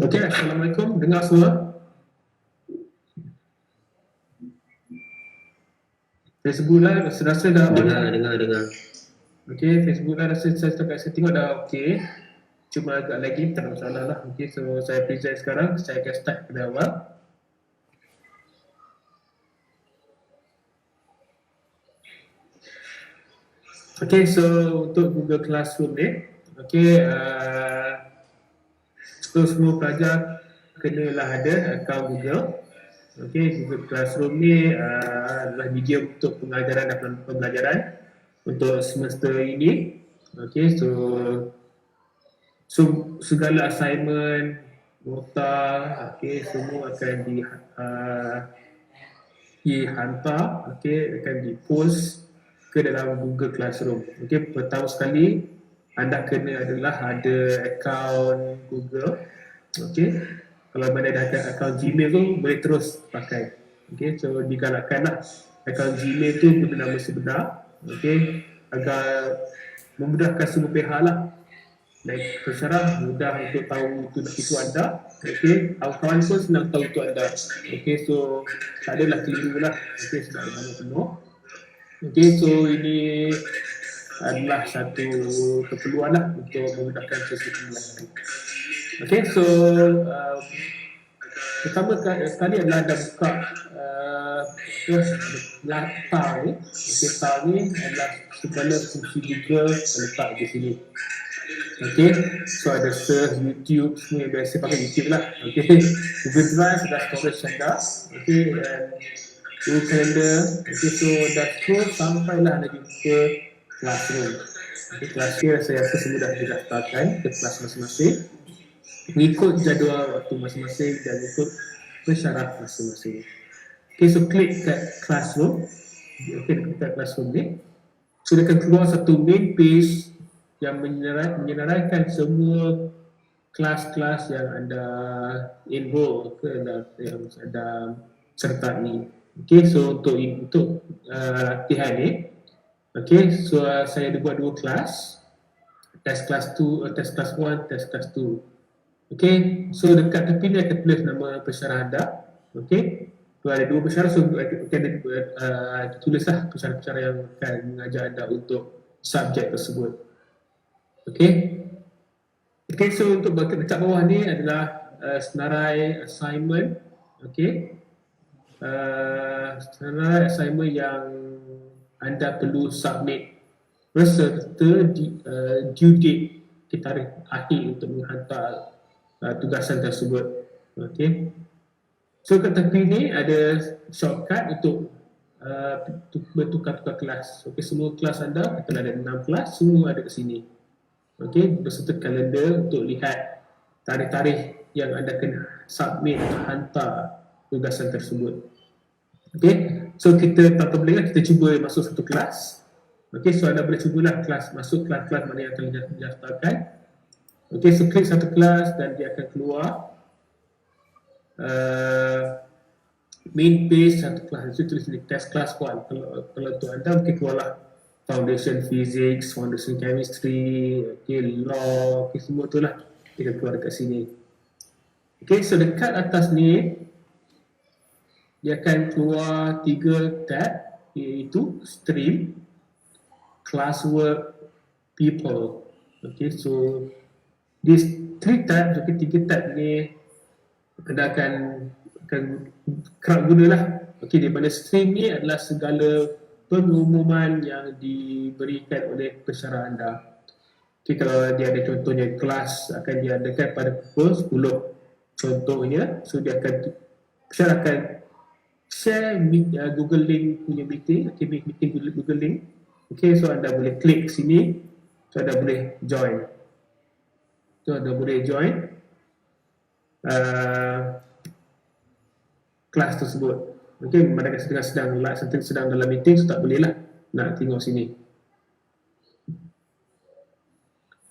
Okey, Assalamualaikum. Dengar semua? Facebook Live rasa dah on lah. Dengar. Okey, Facebook Live rasa saya tengok dah okey. Cuma agak lagi, tak ada masalah lah. Okey, so saya present sekarang. Saya akan start pada awal. Okey, so untuk Google Classroom ni, okey, so semua pelajar kenalah ada akaun Google. Okey, Google Classroom ni adalah medium untuk pengajaran dan pembelajaran untuk semester ini. Okey, so segala assignment, nota, okey, semua akan dihantar, okey, akan dipost ke dalam Google Classroom. Okey, pertama sekali anda kena adalah ada akaun Google. Okey, kalau mana dah ada akaun Gmail tu boleh terus pakai. Okey, so digalakkanlah akaun Gmail tu guna nama sebenar. Okey, agar memudahkan semua pihak lah. Like pensyarah mudah untuk tahu itu anda. Okey, kawan-kawan pun senang tahu itu anda. Okey, so tak adalah keliru lah. Okey, sebab mana penuh. Okey, so ini adalah satu keperluan lah untuk memudahkan sesi pembelajaran. Okey, so pertama sekali adalah anda buka tar ni. Okey, tar ni adalah segala fungsi Google terletak di sini. Okey, so ada search, YouTube, semua yang biasa pakai YouTube lah. Okey, Google Drive dah storage anda. Okey, dan Google Calendar. Okey, so dah scroll sampailah anda jumpa Classroom. Okey, Classroom saya rasa semua dah didaftarkan ke kelas masing-masing, mengikut jadual waktu masing-masing dan ikut persyarat masing-masing. Okey, so klik kat Classroom. Okey, klik kat Classroom ni. So dia akan keluar satu main page yang menyenaraikan semua kelas-kelas yang anda enroll ke yang anda sertai. Okey, so untuk latihan ni, okey, so saya ada buat dua kelas. Test kelas 2, test kelas 1, test kelas 2. Okey, so dekat tepi ni akan tulis nama pensyarah anda. Okey, tu ada dua pensyarah, so akan tulislah pensyarah-pensyarah yang akan mengajar anda untuk subjek tersebut. Okey, so untuk dekat bawah ni adalah senarai assignment. Okey, senarai assignment yang anda perlu submit beserta due date, tarikh akhir untuk menghantar tugasan tersebut. Okey, so kat tepi ni ada shortcut untuk bertukar-tukar kelas. Okey, semua kelas anda akan ada 6 kelas, semua ada kat sini. Okey, beserta kalender untuk lihat tarikh-tarikh yang anda kena submit atau hantar tugasan tersebut. Okey, so kita tanpa berlengah, kita cuba masuk satu kelas. Okey, so anda boleh cubalah masuk kelas-kelas mana yang telah didaftarkan. Okey, so klik satu kelas dan dia akan keluar main page satu kelas. Itu tulis ni test class 1. Kalau untuk anda mungkin keluarlah Foundation Physics, Foundation Chemistry, okay, Law, okay, semua tu lah dia akan keluar dekat sini. Okay, so dekat atas ni dia akan keluar 3 tab, iaitu Stream, Classwork, People. Okay, so these 3 tabs, okay, 3 tab ni anda akan kerap gunalah. Okay, di mana Stream ni adalah segala pengumuman yang diberikan oleh pensyarah anda. Okay, kalau dia ada contohnya kelas akan diadakan pada pukul 10 contohnya, so dia akan pensyarah akan share Google Link punya meeting, okay, meeting Google Link. Okay, so anda boleh klik sini, so anda boleh join. So anda boleh join kelas tersebut. Okey, manakala sedang dalam meeting, so tak boleh lah nak tengok sini.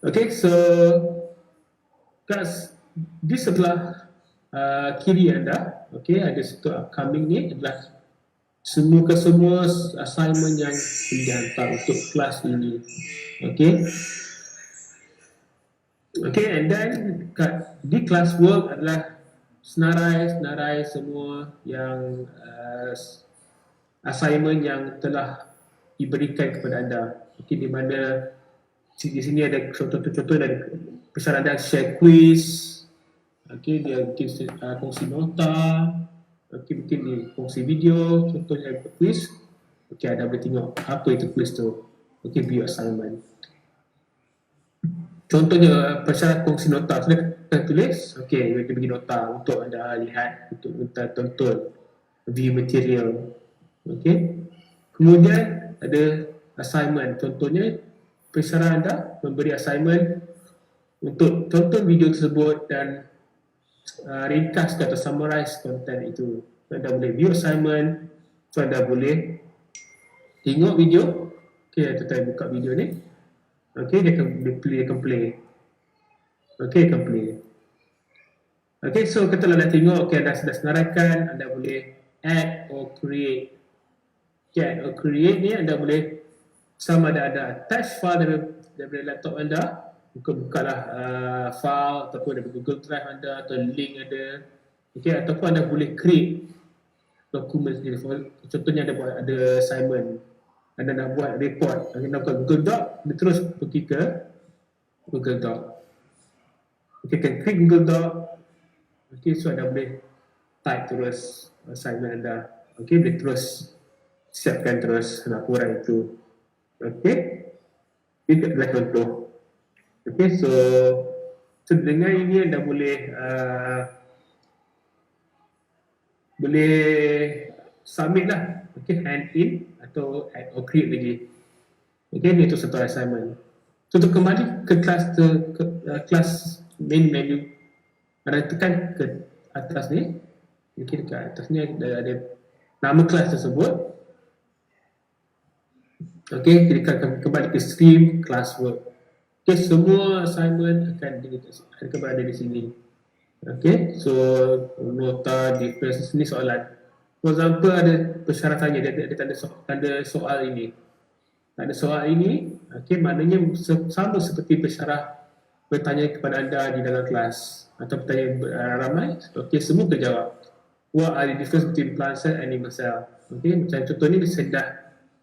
Okey, so kelas di sebelah kiri anda, okey, ada situ upcoming ni adalah semua assignment yang dihantar untuk kelas ini. Okey, Okay, and then di classwork adalah senarai semua yang assignment yang telah diberikan kepada anda. Okay, di mana di sini ada contoh-contoh dari persyaratan share quiz. Okay, dia mungkin kongsi nota. Okay, mungkin di kongsi video. Contohnya quiz. Okay, anda boleh tengok apa itu quiz tu. Okay, view assignment. Contohnya persyaratan kongsi nota sudah kita tulis. Okay, kita bagi nota untuk anda lihat, untuk anda tonton view material. Okay. Kemudian ada assignment. Contohnya pensyarah anda memberi assignment untuk tonton video tersebut dan ringkas atau summarize konten itu. So, anda boleh view assignment. So, anda boleh tengok video. Okay, kita buka video ni. Okay, dia akan play. Okay, akan play. Okay, so kita dah tengok. Okay, anda sudah senaraikan. Anda boleh add or create. Okay, add or create ni anda boleh sama ada attach file daripada laptop anda. Buka-bukalah file ataupun daripada Google Drive anda atau link ada. Okay, ataupun anda boleh create dokumen sendiri. Contohnya anda buat ada assignment, anda nak buat report, anda nak buat Google Doc, dia terus pergi ke Google Doc. Okay, kan klik Google Doc. Okay, so anda boleh type terus assignment anda. Okay, boleh terus siapkan terus laporan itu. Okay, ini adalah contoh. Okay, so dengan ini anda boleh submit lah. Okay, hand in atau add or create lagi. Okay, ini tu satu assignment. So, untuk kembali ke kelas main menu, anda tekan ke atas ni. Okay, dekat atas ni ada nama kelas tersebut. Okay, kita kembali ke stream classwork. Okay, semua assignment akan berada di sini. Okay, so nota, difference, ni soalan. For example, ada persyaratannya, dia tanda soal ini. Tanda soal ini, okay, maknanya sama seperti pesyarah bertanya kepada anda di dalam kelas atau bertanya ramai. Okay, semua terjawab. What are the difference between plant cell and animal cell? Okay, macam contoh ni saya dah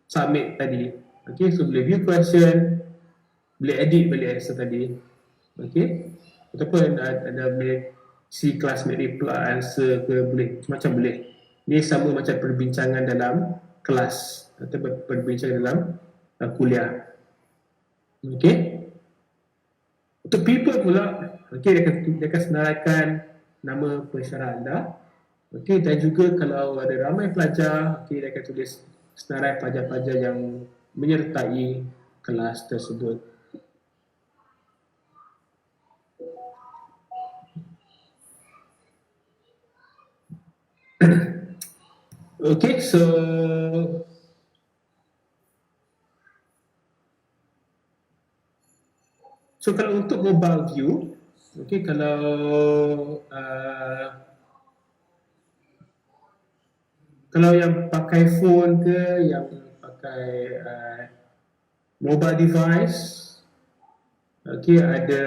submit tadi. Okay, so boleh view question, boleh edit balik answer tadi. Okay, ataupun ada boleh si classmate reply answer ke, boleh macam boleh. Ini sama macam perbincangan dalam kelas atau perbincangan dalam kuliah. Okay, untuk people pula, okay, dia akan senaraikan nama pensyarah anda. Okay, dan juga kalau ada ramai pelajar, okay, dia akan tulis senarai pelajar-pelajar yang menyertai kelas tersebut. Okay, so kalau untuk mobile view, okay, kalau yang pakai phone ke, yang pakai mobile device, okay, ada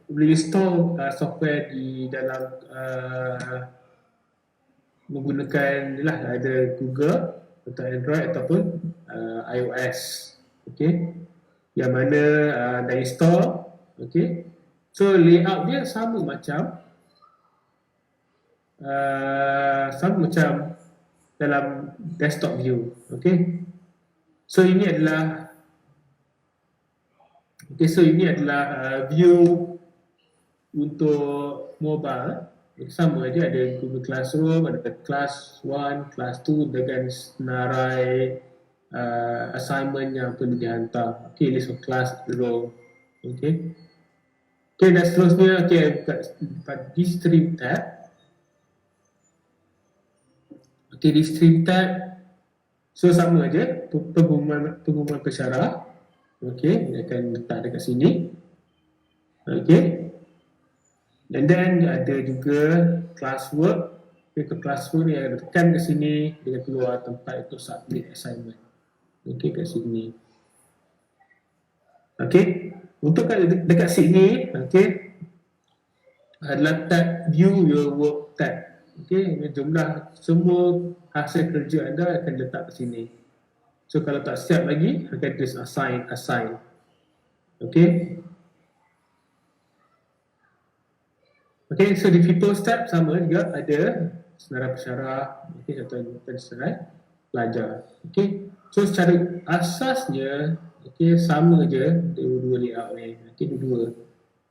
boleh install software di dalam menggunakan lah, ada Google atau Android ataupun iOS. Okay, yang mana dah install. Okay, so layout dia sama macam dalam desktop view. Okay, so ini adalah view untuk mobile. Sama aja, ada Google Classroom, ada Class 1, Class 2 dengan senarai assignment yang perlu dihantar. Okay, list of class row. Okay, dan seterusnya, okay, di stream tab. Okay, di stream tab, so sama aja pengumuman pesyarah. Okay, dia akan letak dekat sini. Okay, dan then ada juga classwork. Okay, ke classwork ni ada tekan ke sini, dia keluar tempat untuk submit assignment. Okay, kat sini. Okey, untuk dekat sini, okey, adalah tab view your work tab. Okey, ini jumlah semua hasil kerja anda akan letak ke sini. So kalau tak siap lagi, akan tulis assign. Okey. Okey, so di people tab sama juga ada senarai pensyarah, okey, contoh senarai pelajar. Okey. So secara asasnya, okey, sama je dua-dua layout ni. Okey, dua-dua.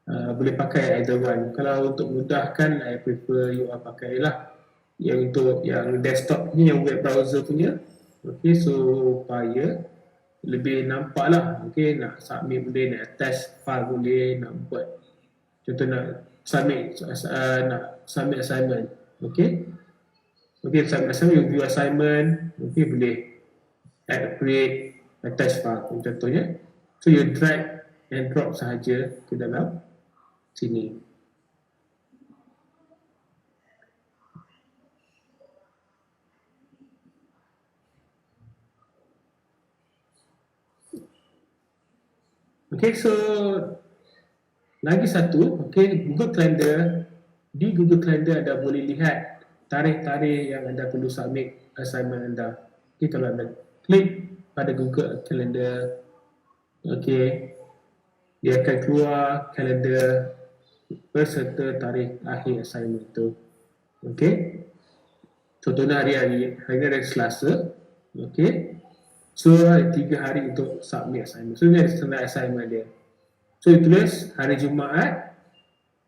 Boleh pakai either one. Kalau untuk mudahkan, I prefer you pakai lah yang untuk yang desktop ni, yang web browser punya. Okay, so supaya lebih nampak lah. Okay, nak submit boleh, nak attach file boleh, nak buat contoh nak submit assignment. Okay, submit assignment, view assignment. Okay, boleh add, create, attach file contohnya. So you drag and drop sahaja ke dalam sini. Okay, so lagi satu, okay, Google Calendar. Di Google Calendar anda boleh lihat tarikh-tarikh yang anda perlu submit assignment anda. Okay, kalau anda klik pada Google Calendar, okay, dia akan keluar kalender berserta tarikh akhir assignment itu. Okay, contohnya hari ini adalah Selasa. Okay, so ada 3 hari untuk submit assignment. So ini ada standard assignment dia. So tulis hari Jumaat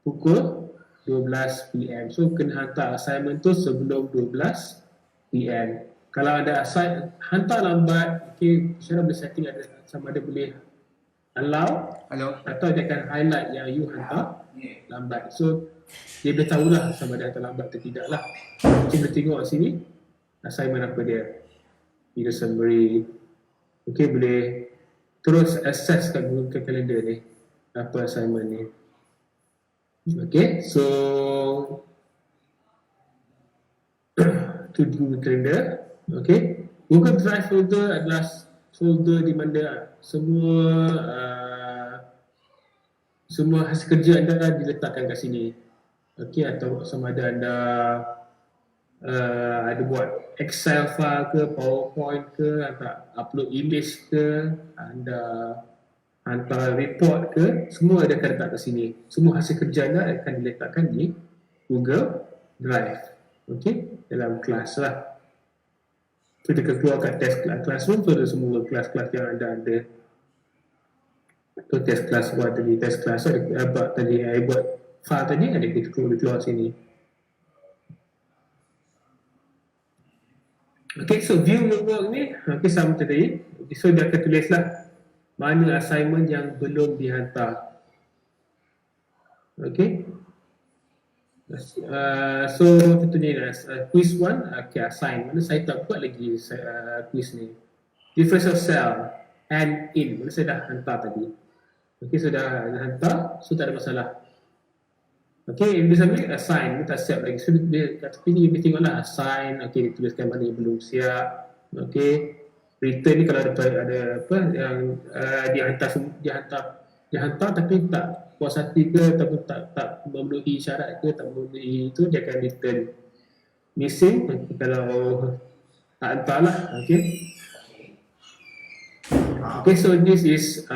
pukul 12 PM. So kena hantar assignment tu sebelum 12 PM. Kalau ada hantar lambat, okay, cara boleh setting ada sama ada boleh allow atau dia akan highlight yang you hantar lambat. So dia boleh tahulah sama ada hantar lambat atau tidak lah. Kita boleh tengok sini assignment apa dia. Video summary. Okay, boleh terus access kat Google Calendar ni apa assignment ni. Okay, so to Google Calendar. Okay, Google Drive folder adalah folder di mana semua hasil kerja anda diletakkan kat sini. Okay, atau sama ada anda ada buat Excel file ke, PowerPoint ke, atau upload image ke, anda hantar report ke, semua ada akan letak kat sini. Semua hasil kerja anda akan diletakkan di Google Drive. Okay, dalam kelas lah. Kita akan keluar kat test classroom, so ada semua kelas-kelas yang anda ada. So test class buat tadi, test class ada tadi, I buat file tadi, ada kita keluar sini. Okay, so view work ni, okay, sama tadi. So dia akan tulislah mana assignment yang belum dihantar. Okay. So contohnya quiz 1, okay, assign. Mana saya tak buat lagi quiz ni. Difference of cell and in. Mana saya dah hantar tadi. Okay, sudah hantar, so tak ada masalah. Okay, dia sambil assign, dia tak siap lagi. So dia kat tepi ni, dia tengoklah assign, okay, dituliskan mana yang belum siap. Okay, return ni kalau ada apa yang dihantar tapi tak puas hati ke, ataupun tak memenuhi syarat ke, tak memenuhi itu, dia akan return missing. Kalau tak hantar lah. Okay, okay, so this is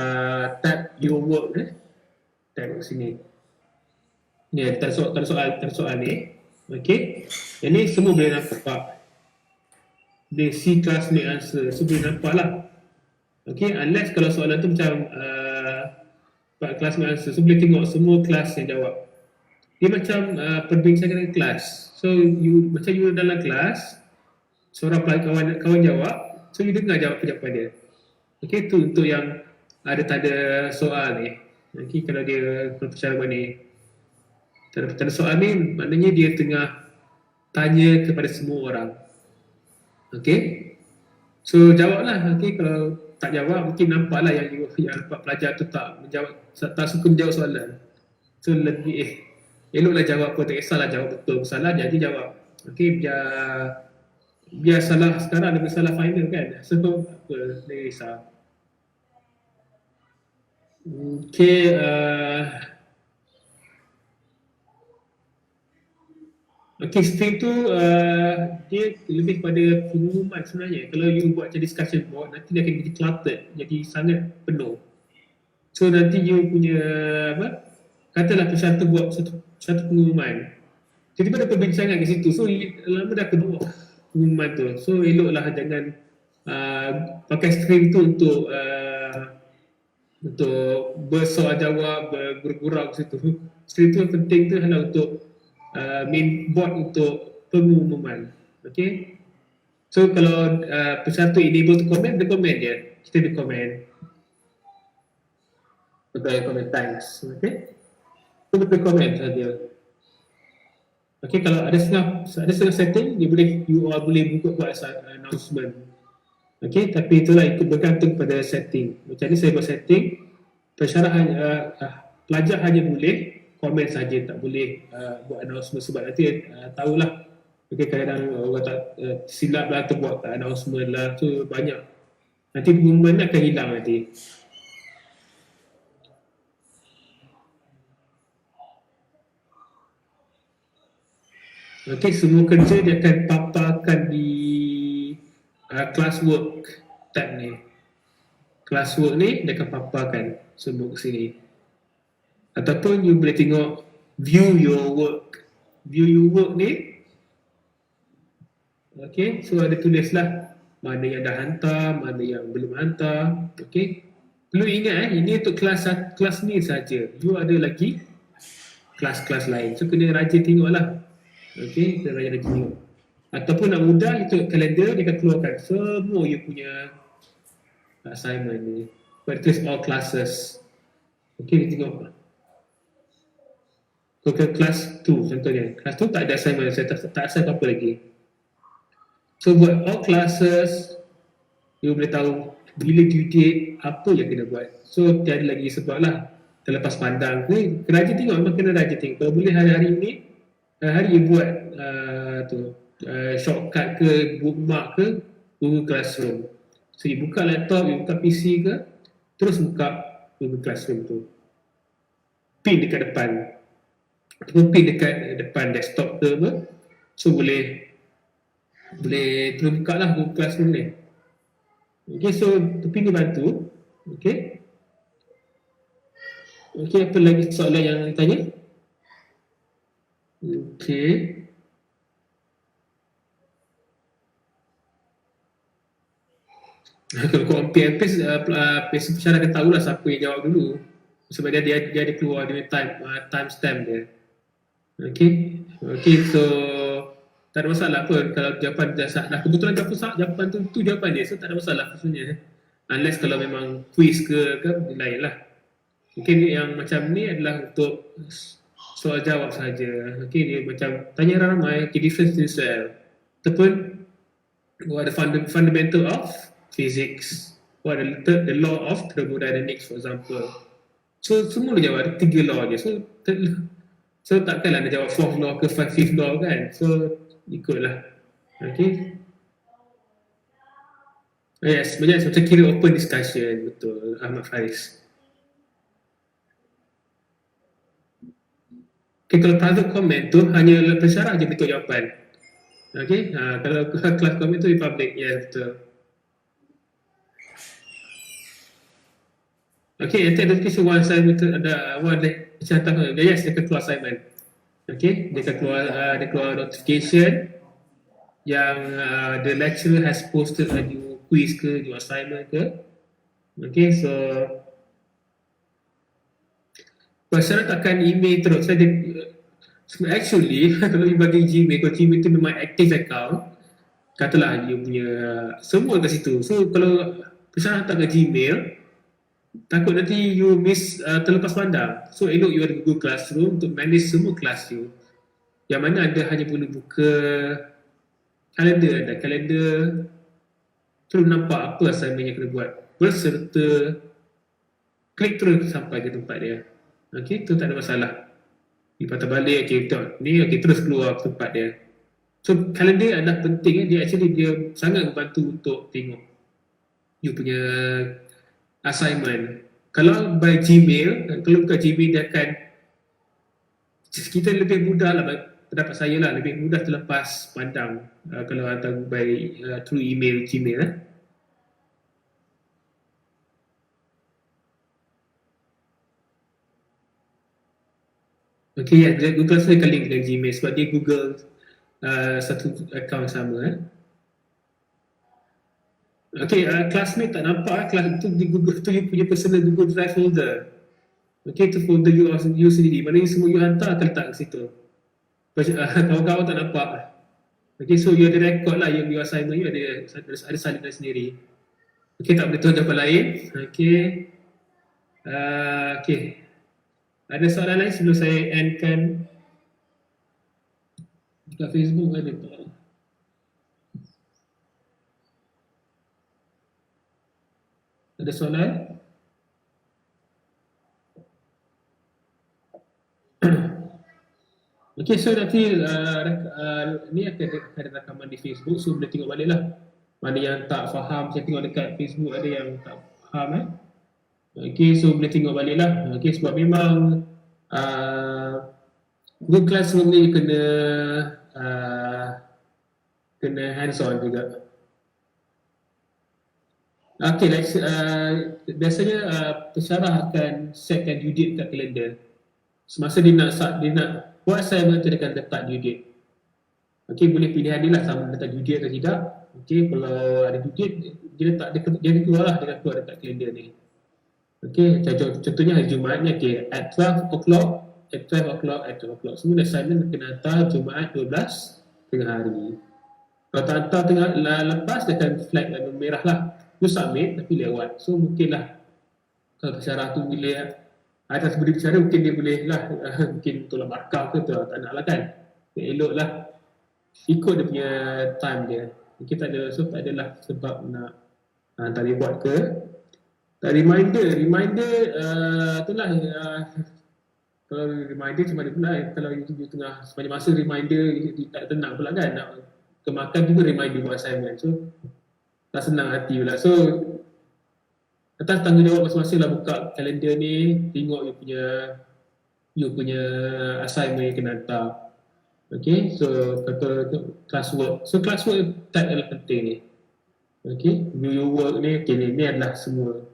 tab your work. Tab sini. Ni tak soal ni. Okay, ini semua boleh nampak. Dia C class make answer, so boleh nampak lah. Okay, unless kalau soalan tu macam class make answer, so boleh tengok semua kelas yang jawab. Dia macam perbincangan kelas. So macam you dalam kelas, seorang kawan jawab, so you dengar jawapan dia. Okay, tu untuk yang ada tanda soal ni. Okay, kalau dia percakapan ni tanda soal ni, maknanya dia tengah tanya kepada semua orang. Okay, so jawablah. Okay, kalau tak jawab, mungkin nampaklah yang pelajar tu tak menjawab, tak suka menjawab soalan. So lebih eloklah jawab apa, tak kisahlah jawab betul salah, jadi jawab. Okay, biar salah sekarang lebih salah final kan. So apa, tak kisah. Okay, okay, stream tu dia lebih kepada pengumuman sebenarnya. Kalau you buat macam discussion board, nanti dia akan jadi cluttered, jadi sangat penuh. So nanti you punya apa? Katalah peserta buat satu pengumuman. Tiba-tiba ada perbincangan kat situ. So lama dah kedua pengumuman tu. So eloklah jangan uh, pakai stream tu untuk bersoal jawab, bergurau kat situ. Stream tu yang penting tu adalah untuk main board untuk pengumuman. Okay. So kalau peserta enable to comment, dia komen je. Kita dia komen. Betul comment times. Okay. So betul komen saja. Okay, kalau ada setengah setting, you all boleh buka buat announcement. Okay, tapi itulah ikut bergantung pada setting. Macam ni saya buat setting, pesyarat pelajar hanya boleh komen saja, tak boleh buat announcement sebab nanti tahulah. Okay, kadang-kadang orang tak silap lah tu buat announcement lah, tu banyak. Nanti pengumuman akan hilang nanti. Okay, semua kerja dia akan paparkan di classwork tab ni. Classwork ni dia akan paparkan semua ke sini. Ataupun you boleh tengok view your work. View your work ni, okay, so ada tulislah mana yang dah hantar, mana yang belum hantar. Okay, perlu ingat ini untuk kelas ni saja. You ada lagi kelas-kelas lain, so kena rajin tengok lah. Okay, kena rajin tengok. Ataupun nak mudah, itu kalender dia akan keluarkan semua you punya assignment ni. But it is all classes. Okay, kita tengok. So, ke kelas 2 contohnya. Kelas 2 tak ada assignment, saya tak assign apa-apa lagi. So, buat all classes, you boleh tahu bila due date, apa yang kena buat. So, tiada lagi sebab lah terlepas pandang. Kena rajin tengok, memang kena rajin tengok. Kalau boleh hari-hari ni, hari you buat shortcut ke, bookmark ke, Google Classroom. So, you buka laptop, you buka PC ke, terus buka Google Classroom tu. Pin dekat depan. Ataupun pin dekat depan desktop ke apa. So, boleh terus buka lah Google Classroom ni. Okay, so pin ni bantu. Okay. Okay, apa lagi soalan yang tanya? Okay. Kalau compare paste, pesara akan tahulah siapa yang jawab dulu. Sebab dia ada keluar dia time stamp dia. Okay. Okay, so tak ada masalah pun kalau jawapan dah salah. Kebetulan jawapan tu jawapan dia, so tak ada masalah sebenarnya. Unless kalau memang quiz ke lain lah. Mungkin yang macam ni adalah untuk soal jawab saja. Okay, dia macam tanya ramai, okay, difference in cell. Ataupun what the fundamental of physics, what the law of thermodynamics for example. So semua dia jawab, ada 3 law je. So takkanlah nak jawab 4th law ke 5th law kan. So ikutlah. Okay. Yes, sebenarnya macam kira open discussion. Betul, Ahmad Faris. Okay, kalau private comment tu hanya pesara je bentuk jawapan. Okay, kalau kelas comment tu di public, ya, betul. Okay, nanti ada kisah one assignment tu ada one macam tahu, yes, dia akan keluar assignment. Okay, dia akan keluar notification yang the lecturer has posted a new quiz ke, new assignment ke. Okay, so pesara akan email terus. Actually, kalau you bagi Gmail, kalau Gmail tu memang active account, katalah you punya semua kat situ. So kalau pesara hantar ke Gmail, takut nanti you miss terlepas pandang. So elok you ada Google Classroom untuk manage semua kelas you. Yang mana anda hanya boleh buka kalender terus nampak apa assignment yang kena buat berserta klik terus sampai ke tempat dia. Okay, tu tak ada masalah. You patah balik, okay, ni okay, terus keluar ke tempat dia. So kalender adalah penting, dia sangat membantu untuk tengok you punya assignment. Kalau by Gmail, kalau buka Gmail dia akan, kita lebih mudah lah, pendapat saya lah, lebih mudah terlepas pandang kalau hantar by through email Gmail. Okay, ya, Google saya akan link dengan Gmail sebab dia Google satu account sama. Okay, classmate tak nampak, kelas tu di Google tu you punya personal Google Drive folder. Okay, tu folder you sendiri. Mana semua you hantar akan letak ke situ. Kawan-kawan tak nampak. Okay, so you ada record lah your assignment you ada salinan sendiri. Okay, tak boleh tahu apa lain. Okay. Okay. Ada soalan lain sebelum saya endkan kat Facebook ada tak? Ada soalan? Okay, so nanti ni akan ada rakaman di Facebook, so boleh tengok balik lah. Mana yang tak faham, saya tengok dekat Facebook ada yang tak faham. Okay, so boleh tengok balik lah. Okay, sebab memang Google Classroom ni kena hands on juga. Okay, biasanya pensyarah akan setkan due date kat kalender. Semasa dia nak buat assignment tu, dia akan letak due date. Okay, boleh pilihan dia lah sama letak due date atau tidak. Okay, kalau ada due date, dia keluar lah, dia keluar dekat kalender ni. Okay, contohnya hari Jumaat ni, okay, at 12 o'clock, semua assignment kena hantar Jumaat 12 tengah hari. Kalau tak hantar tengah lepas, dia akan flag merah lah. You submit tapi lewat. So mungkin lah kalau pensyarah tu boleh atas beri bicara, mungkin dia boleh lah mungkin tolak markah ke tu, tak nak lah kan. Elok lah ikut dia punya time dia. Mungkin tak ada, so tak adalah sebab nak hantar report ke. Reminder tu lah, kalau reminder macam mana pula, kalau you tengah sepanjang masa reminder tak tenang pula kan, nak kemakan juga reminder buat assignment, so tak senang hati pula. So atas tanggungjawab masing-masing lah, buka kalender ni, tengok you punya assignment yang kena hantar. Okay, so kata classwork, so classwork type adalah penting ni. Okay, your work ni, okay, ni adalah semua.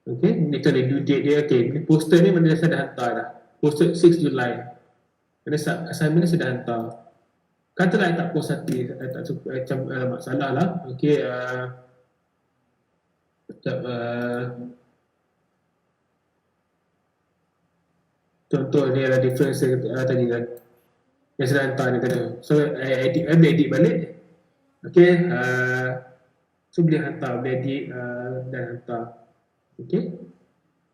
Okay, ni tu ada due date dia. Okay, ni poster ni mana saya dah hantar dah, poster 6 Julai, mana assignment ni saya dah hantar. Katalah tak post hati, tak cukup macam masalah lah. Okay, contoh ni adalah difference tadi kan, yang saya hantar ni tadi. So edit balik. Okay, so boleh hantar, boleh edit dan hantar. Okay,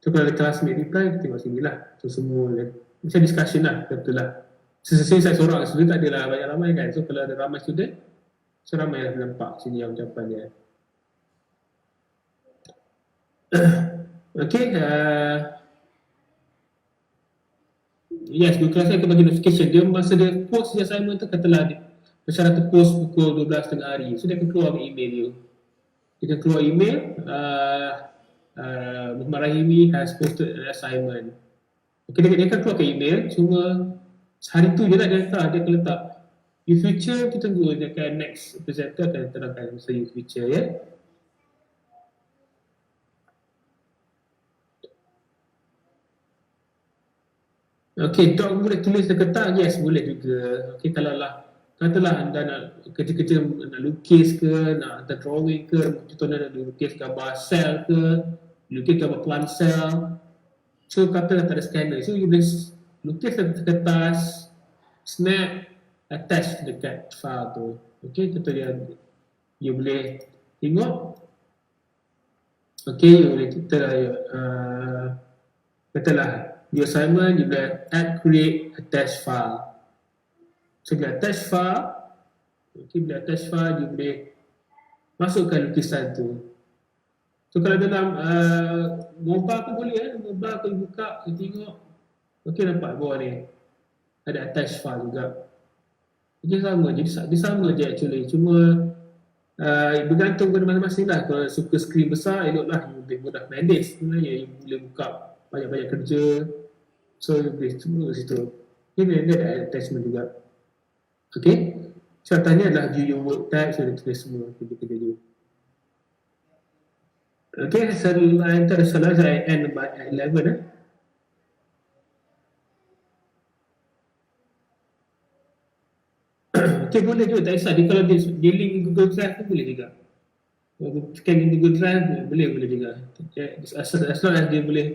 so kalau ada classmate reply, tengok sini lah. So semua macam discussion lah, betul lah. Sesini saya seorang, student tak adalah banyak ramai kan. So kalau ada ramai student, so ramai lah nampak sini yang ucapan dia. Okay, yes, Google Classroom akan bagi notification. Dia masa dia post the assignment tu, katalah pensyarah tu post pukul 12 tengah hari, so dia akan keluar email you. Dia akan keluar email, Muhammad Rahimi has posted an assignment. Okay, dia akan keluar ke email, cuma hari tu je lah dia akan letak you future, kita tunggu dia akan next presenter akan terangkan masa you future, ya. Okay, doc boleh tulis dekat kertas? Yes, boleh juga. Okay, kalau lah katalah anda nak kerja-kerja nak lukis ke, nak hantar drawing ke, contohnya nak lukis gambar sel ke, lukis gambar plant cell, so katalah tak ada scanner, so you boleh lukis dekat kertas, snap, attach dekat file tu. Okay, contohnya you boleh tengok. Okay, you boleh katalah your assignment, you boleh add, create, attach file. So bila attach file, okay, bila attach file, you boleh masukkan lukisan tu. So kalau dalam mobile pun boleh, mobile kalau buka, you tengok, okay, nampak bawah ni ada attach file juga. Dia sama je, dia sama je actually, cuma Bergantung pada masing-masing lah. Kalau suka skrin besar, eloklah lebih mudah manage sebenarnya. You boleh buka banyak-banyak kerja, so you boleh semua kat situ. Ini ada attachment juga. Okay, contohnya adalah view your work type, so dia tulis semua kerja-kerja dia. Okay, selain tu ada soalan saya end at 11 Okay, boleh juga, tak kisah. Dia kalau dia link Google Drive pun boleh juga. Scan di Google Drive boleh juga. Okay. As long as dia boleh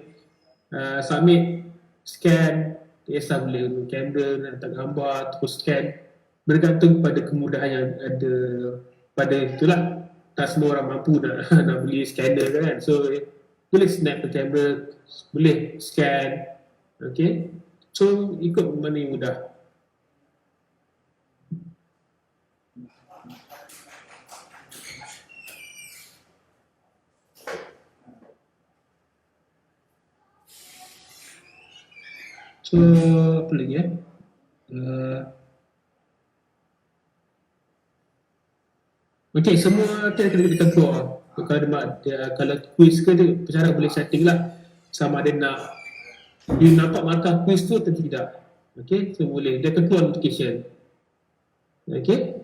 submit, scan, tak kisah boleh guna kamera, nak letak gambar, terus scan. Bergantung pada kemudahan yang ada pada itulah. Tak semua orang mampu nak, nak beli scanner kan. So, boleh snap ke kamera, boleh scan. Okay. So, ikut mana yang mudah. So, apa lagi ya? Okay, semua tu kena keluar. Kalau quiz ke dia, pencara boleh setting lah. Sama ada nak dia nampak markah quiz tu atau tidak. Okay, so boleh. Dia akan keluar notification. Okay.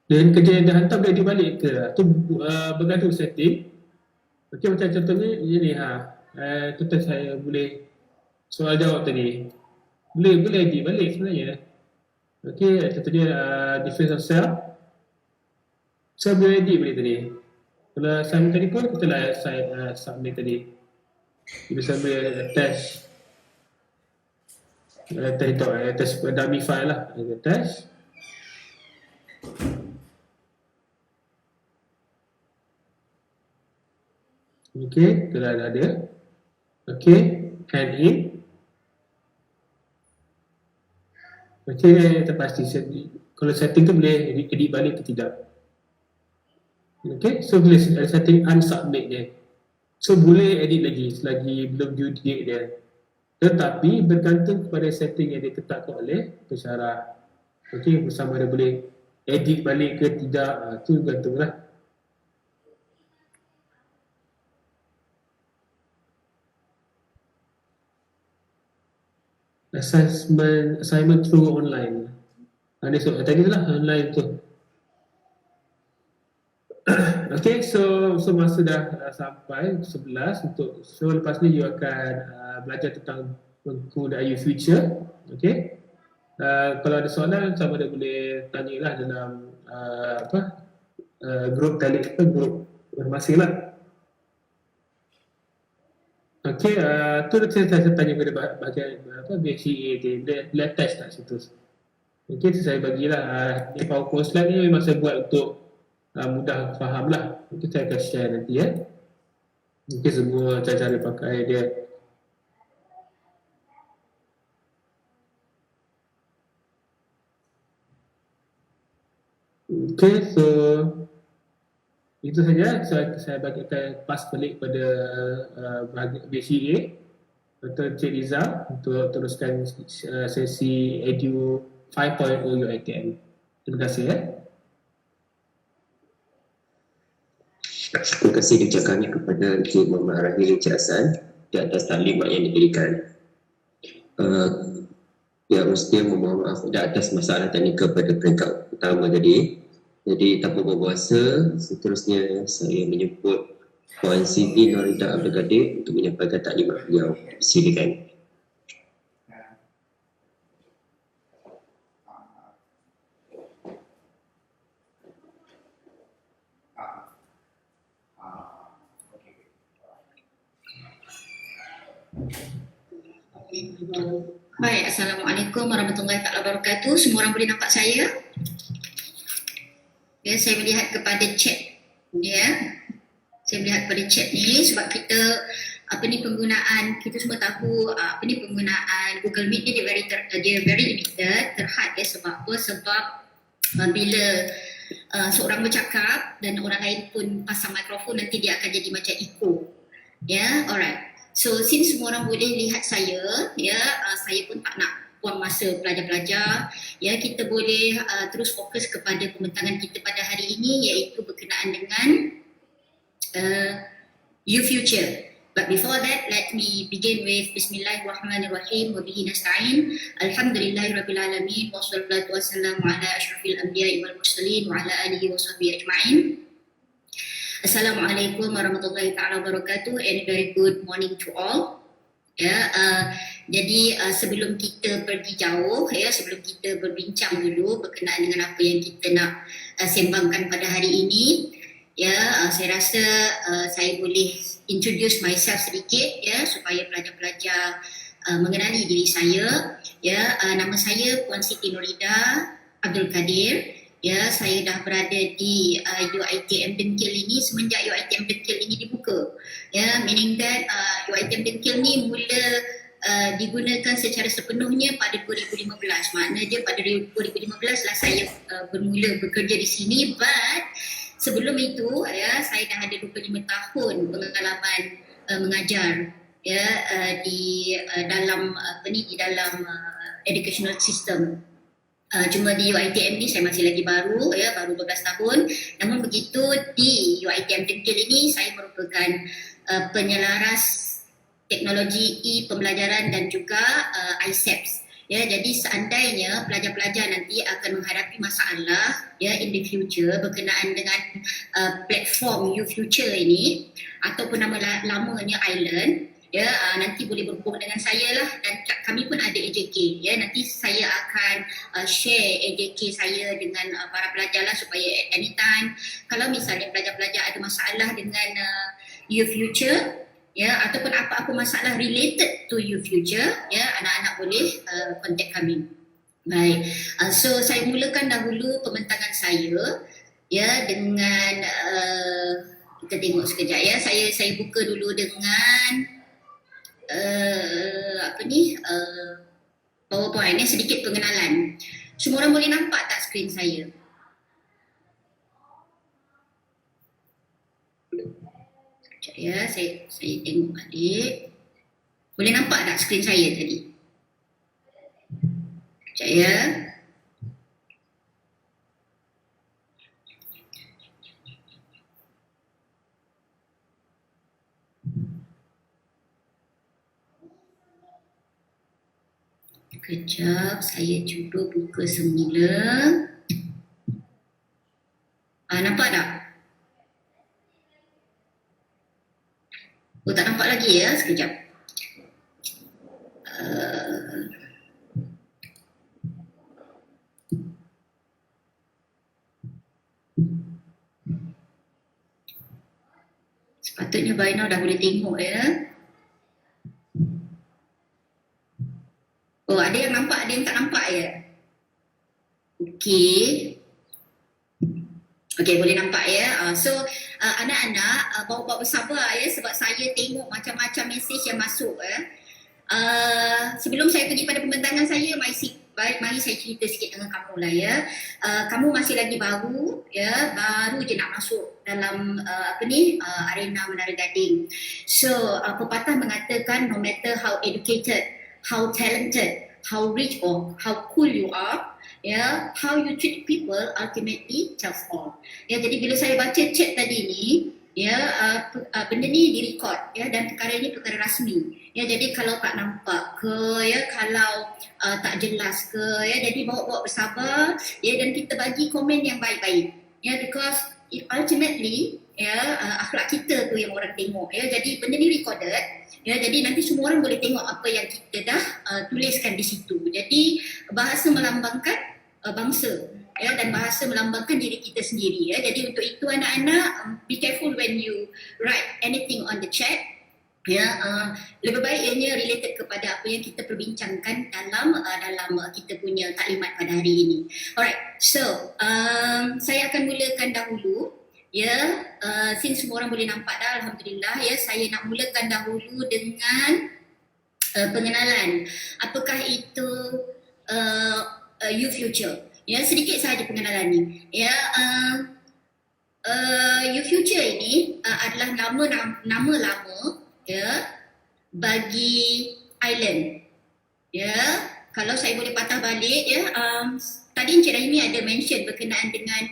Dan kerja yang dah hantar boleh dibalik ke? Tu bergantung setting. Okay, macam contohnya ini contoh saya boleh soal jawab tadi. Boleh edit balik sebenarnya. Okay, contohnya defense of self. Saya boleh edit balik tadi. Kalau assignment tadi pun kita lah submit tadi. Kita sambil attach dummy file lah. Attach. Okay, kalau ada. Okay, add in. Okay, terpasti kalau setting tu boleh edit balik ke tidak. Okay, so boleh ada setting unsubmit dia. So boleh edit lagi selagi belum due date dia. Tetapi bergantung kepada setting yang ditetapkan oleh pensyarah. Okay, bersama dia boleh edit balik ke tidak, tu bergantunglah. Assignment through online. Ini tadi tu lah online tu. Okay, so masa dah sampai 11 untuk lepas ni you akan belajar tentang Menku.IU Future. Okay, kalau ada soalan sama ada boleh tanya lah dalam grup grup masing lah. Okay, tu saya tanya kepada bahagian BCA dia attach tak situ. Okay, saya bagilah PowerPoint slide ni memang saya buat untuk mudah faham lah. Okay, saya akan share nanti ya. Okay, semua cara-cara pakai dia. Okay, so itu saja. Saya bagikan pass balik pada BCA atau Cik Rizal untuk teruskan sesi Edu 5.0 UiTM. Terima kasih ya. Terima kasih ucapannya kepada Encik Muhammad Rahil Encik Hassan di atas taklimat yang diberikan. Mesti memohon maaf di atas masalah teknikal pada peringkat pertama tadi. Jadi tanpa berbuasa, seterusnya saya menyebut Puan Siti Norida Abdul Qadir untuk menyampaikan taklimat beliau. Silakan. Baik, Assalamualaikum warahmatullahi wabarakatuh. Semua orang boleh nampak saya? Ya, saya melihat kepada chat. Ya, saya melihat kepada chat ni sebab kita penggunaan, kita semua tahu penggunaan Google Meet ni dia very limited, terhad ya. Sebab apa? Sebab bila seorang bercakap dan orang lain pun pasang mikrofon, nanti dia akan jadi macam echo. Ya, alright. So since semua orang boleh lihat saya, ya, saya pun tak nak buang masa pelajar-pelajar. Ya, kita boleh terus fokus kepada pembentangan kita pada hari ini, iaitu berkenaan dengan U-Future. But before that, let me begin with Bismillahirrahmanirrahim wa bihi nasta'in. Alhamdulillahirabbil alamin wassalatu wassalamu ala asyrafil anbiya'i wal mursalin wa ala alihi wa sahbihi ajma'in. Assalamualaikum warahmatullahi taala wabarakatuh, and a very good morning to all. Jadi sebelum kita pergi jauh, sebelum kita berbincang dulu berkenaan dengan apa yang kita nak sembangkan pada hari ini, saya rasa saya boleh introduce myself sedikit supaya pelajar-pelajar mengenali diri saya. Nama saya Puan Siti Nurida Abdul Kadir. Saya dah berada di UiTM Dengkil ini semenjak UiTM Dengkil ini dibuka. Meaning that UiTM Dengkil ni mula digunakan secara sepenuhnya pada 2015. Maknanya pada 2015 lah saya bermula bekerja di sini, but sebelum itu saya dah ada 25 tahun pengalaman mengajar di dalam educational system. Cuma di UiTM ni saya masih lagi baru, baru 12 tahun. Namun begitu di UiTM Dengkil ini saya merupakan penyelaras teknologi e-pembelajaran dan juga ISEPS. Jadi seandainya pelajar-pelajar nanti akan menghadapi masalah in the future berkenaan dengan platform U-Future ini ataupun nama lamanya Island, nanti boleh berhubung dengan saya lah, dan kami pun ada AJK. Nanti saya akan share AJK saya dengan para pelajar lah, supaya at anytime kalau misalnya pelajar-pelajar ada masalah dengan U-Future ataupun apa-apa masalah related to U-Future, anak-anak boleh contact kami. Baik, so saya mulakan dahulu pembentangan saya dengan kita tengok sekejap saya buka dulu dengan PowerPoint sedikit pengenalan. Semua orang boleh nampak tak skrin saya? Sekejap saya tengok balik. Boleh nampak tak skrin saya tadi? Sekejap Kejap, saya cuba buka semula. Nampak tak? Tak nampak lagi sekejap. Sepatutnya by now dah boleh tengok ada yang nampak, ada yang tak nampak Okey, boleh nampak So anak-anak bawa-bawa bersabar sebab saya tengok macam-macam mesej yang masuk sebelum saya pergi pada pembentangan saya, mari saya cerita sikit dengan kamu lah kamu masih lagi baru baru je nak masuk dalam arena Menara Gading. So pepatah mengatakan no matter how educated, how talented, how rich or how cool you are, how you treat people ultimately tells all. Jadi bila saya baca chat tadi ni, benda ni direkod dan perkara ini perkara rasmi. Jadi kalau tak nampak ke, kalau tak jelas ke, jadi bawa-bawa bersabar dan kita bagi komen yang baik-baik. Because ultimately akhlak kita tu yang orang tengok. Jadi benda ni recorded. Jadi nanti semua orang boleh tengok apa yang kita dah tuliskan di situ. Jadi bahasa melambangkan bangsa dan bahasa melambangkan diri kita sendiri. Jadi untuk itu anak-anak, be careful when you write anything on the chat. Lebih baik ianya related kepada apa yang kita perbincangkan dalam kita punya taklimat pada hari ini. Alright, so saya akan mulakan dahulu. Since semua orang boleh nampak dah, Alhamdulillah saya nak mulakan dahulu dengan pengenalan. Apakah itu U-Future? Sedikit sahaja pengenalan ni. U-Future ini adalah nama lama bagi island. kalau saya boleh patah balik ya, tadi Encik Rahimi ada mention berkenaan dengan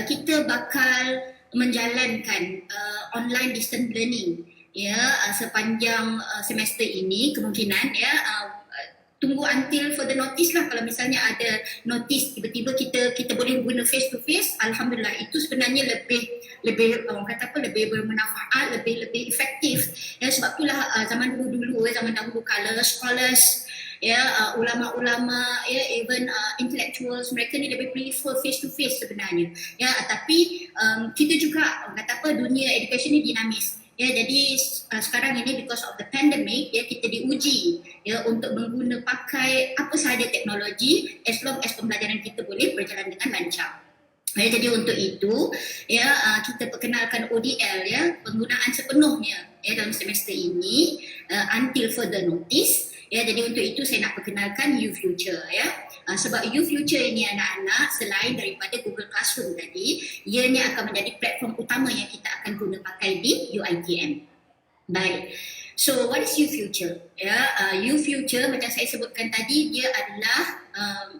kita bakal menjalankan online distance learning ya sepanjang semester ini kemungkinan ya tunggu until further notice lah. Kalau misalnya ada notice tiba-tiba kita boleh guna face to face, alhamdulillah, itu sebenarnya lebih orang kata apa, lebih bermanfaat, lebih efektif ya. Sebab itulah zaman dahulu kala scholars ya, ulama-ulama ya, even intellectuals, mereka ni lebih prefer face to face sebenarnya ya. Tapi kita juga orang kata apa, dunia education ni dinamis ya. Jadi sekarang ini because of the pandemic ya, kita diuji ya untuk pakai apa sahaja teknologi as long as pembelajaran kita boleh berjalan dengan lancar. Ya, jadi untuk itu ya kita perkenalkan ODL ya, penggunaan sepenuhnya ya dalam semester ini until further notice. Ya, jadi untuk itu saya nak perkenalkan UFuture ya. Sebab UFuture ini anak-anak, selain daripada Google Classroom tadi, ianya akan menjadi platform utama yang kita akan guna pakai di UiTM. Baik. So what is UFuture? Ya, UFuture macam saya sebutkan tadi, dia adalah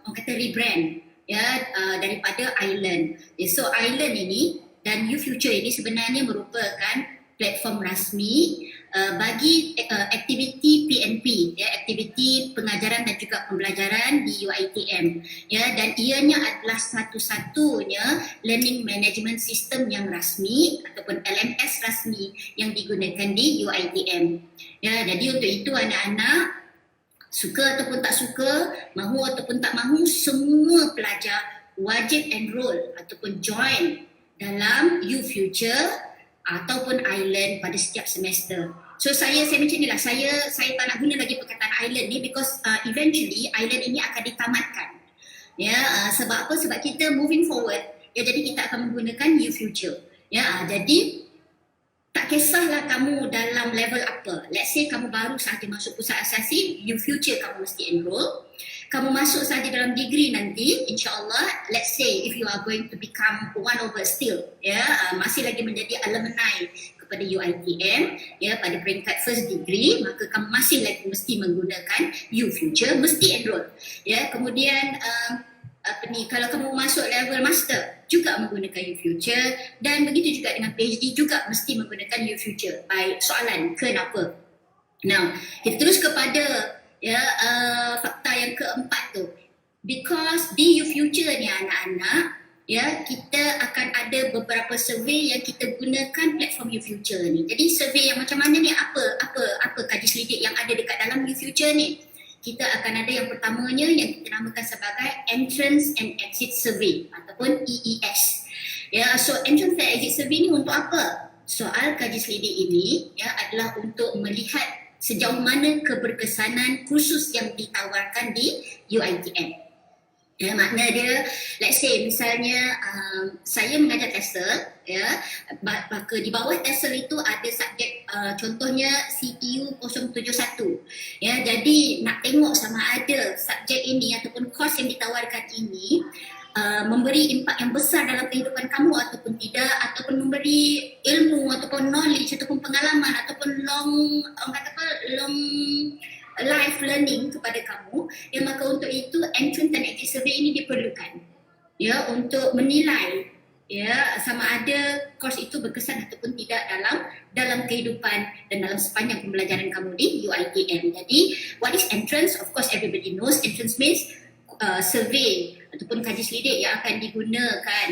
orang kata rebrand ya daripada Island. So Island ini dan UFuture ini sebenarnya merupakan platform rasmi bagi aktiviti PNP ya, aktiviti pengajaran dan juga pembelajaran di UiTM ya, dan ianya adalah satu-satunya learning management system yang rasmi ataupun LMS rasmi yang digunakan di UiTM ya. Jadi untuk itu anak-anak, suka ataupun tak suka, mahu ataupun tak mahu, semua pelajar wajib enroll ataupun join dalam UFuture ataupun Island pada setiap semester. So saya macam ni lah, saya tak nak guna lagi perkataan Island ni because eventually Island ini akan ditamatkan. Ya, sebab apa? Sebab kita moving forward ya, jadi kita akan menggunakan UFuture. Ya, jadi tak kisahlah kamu dalam level apa. Let's say kamu baru sahaja masuk pusat asasi, UFuture kamu mesti enroll. Kamu masuk saja dalam degree nanti, insyaAllah, let's say if you are going to become one of us still, ya, masih lagi menjadi alumni kepada UiTM, ya, pada peringkat first degree, maka kamu masih lagi mesti menggunakan UFuture, mesti enroll. Ya, kemudian kalau kamu masuk level master, juga menggunakan UFuture, dan begitu juga dengan PhD juga mesti menggunakan UFuture. Baik, soalan, kenapa? Now, kita terus kepada fakta yang keempat tu. Because di UFuture ni anak-anak ya, kita akan ada beberapa survey yang kita gunakan platform UFuture ni. Jadi survey yang macam mana ni, apa kaji selidik yang ada dekat dalam UFuture ni? Kita akan ada yang pertamanya yang kita namakan sebagai Entrance and Exit Survey ataupun EES. Ya, so Entrance and Exit Survey ni untuk apa? Soal kaji selidik ini ya adalah untuk melihat sejauh mana keberkesanan kursus yang ditawarkan di UiTM. Ya, makna dia, let's say misalnya saya mengajar TESOL ya, maka di bawah TESOL itu ada subjek contohnya CPU 071 ya. Jadi nak tengok sama ada subjek ini ataupun course yang ditawarkan ini memberi impak yang besar dalam kehidupan kamu ataupun tidak, ataupun memberi ilmu ataupun knowledge ataupun pengalaman ataupun long life learning kepada kamu ya. Maka untuk itu entrance and exit survey ini diperlukan ya, untuk menilai ya sama ada course itu berkesan ataupun tidak dalam kehidupan dan dalam sepanjang pembelajaran kamu di UiTM. Jadi what is entrance? Of course everybody knows entrance means survey ataupun kaji selidik yang akan digunakan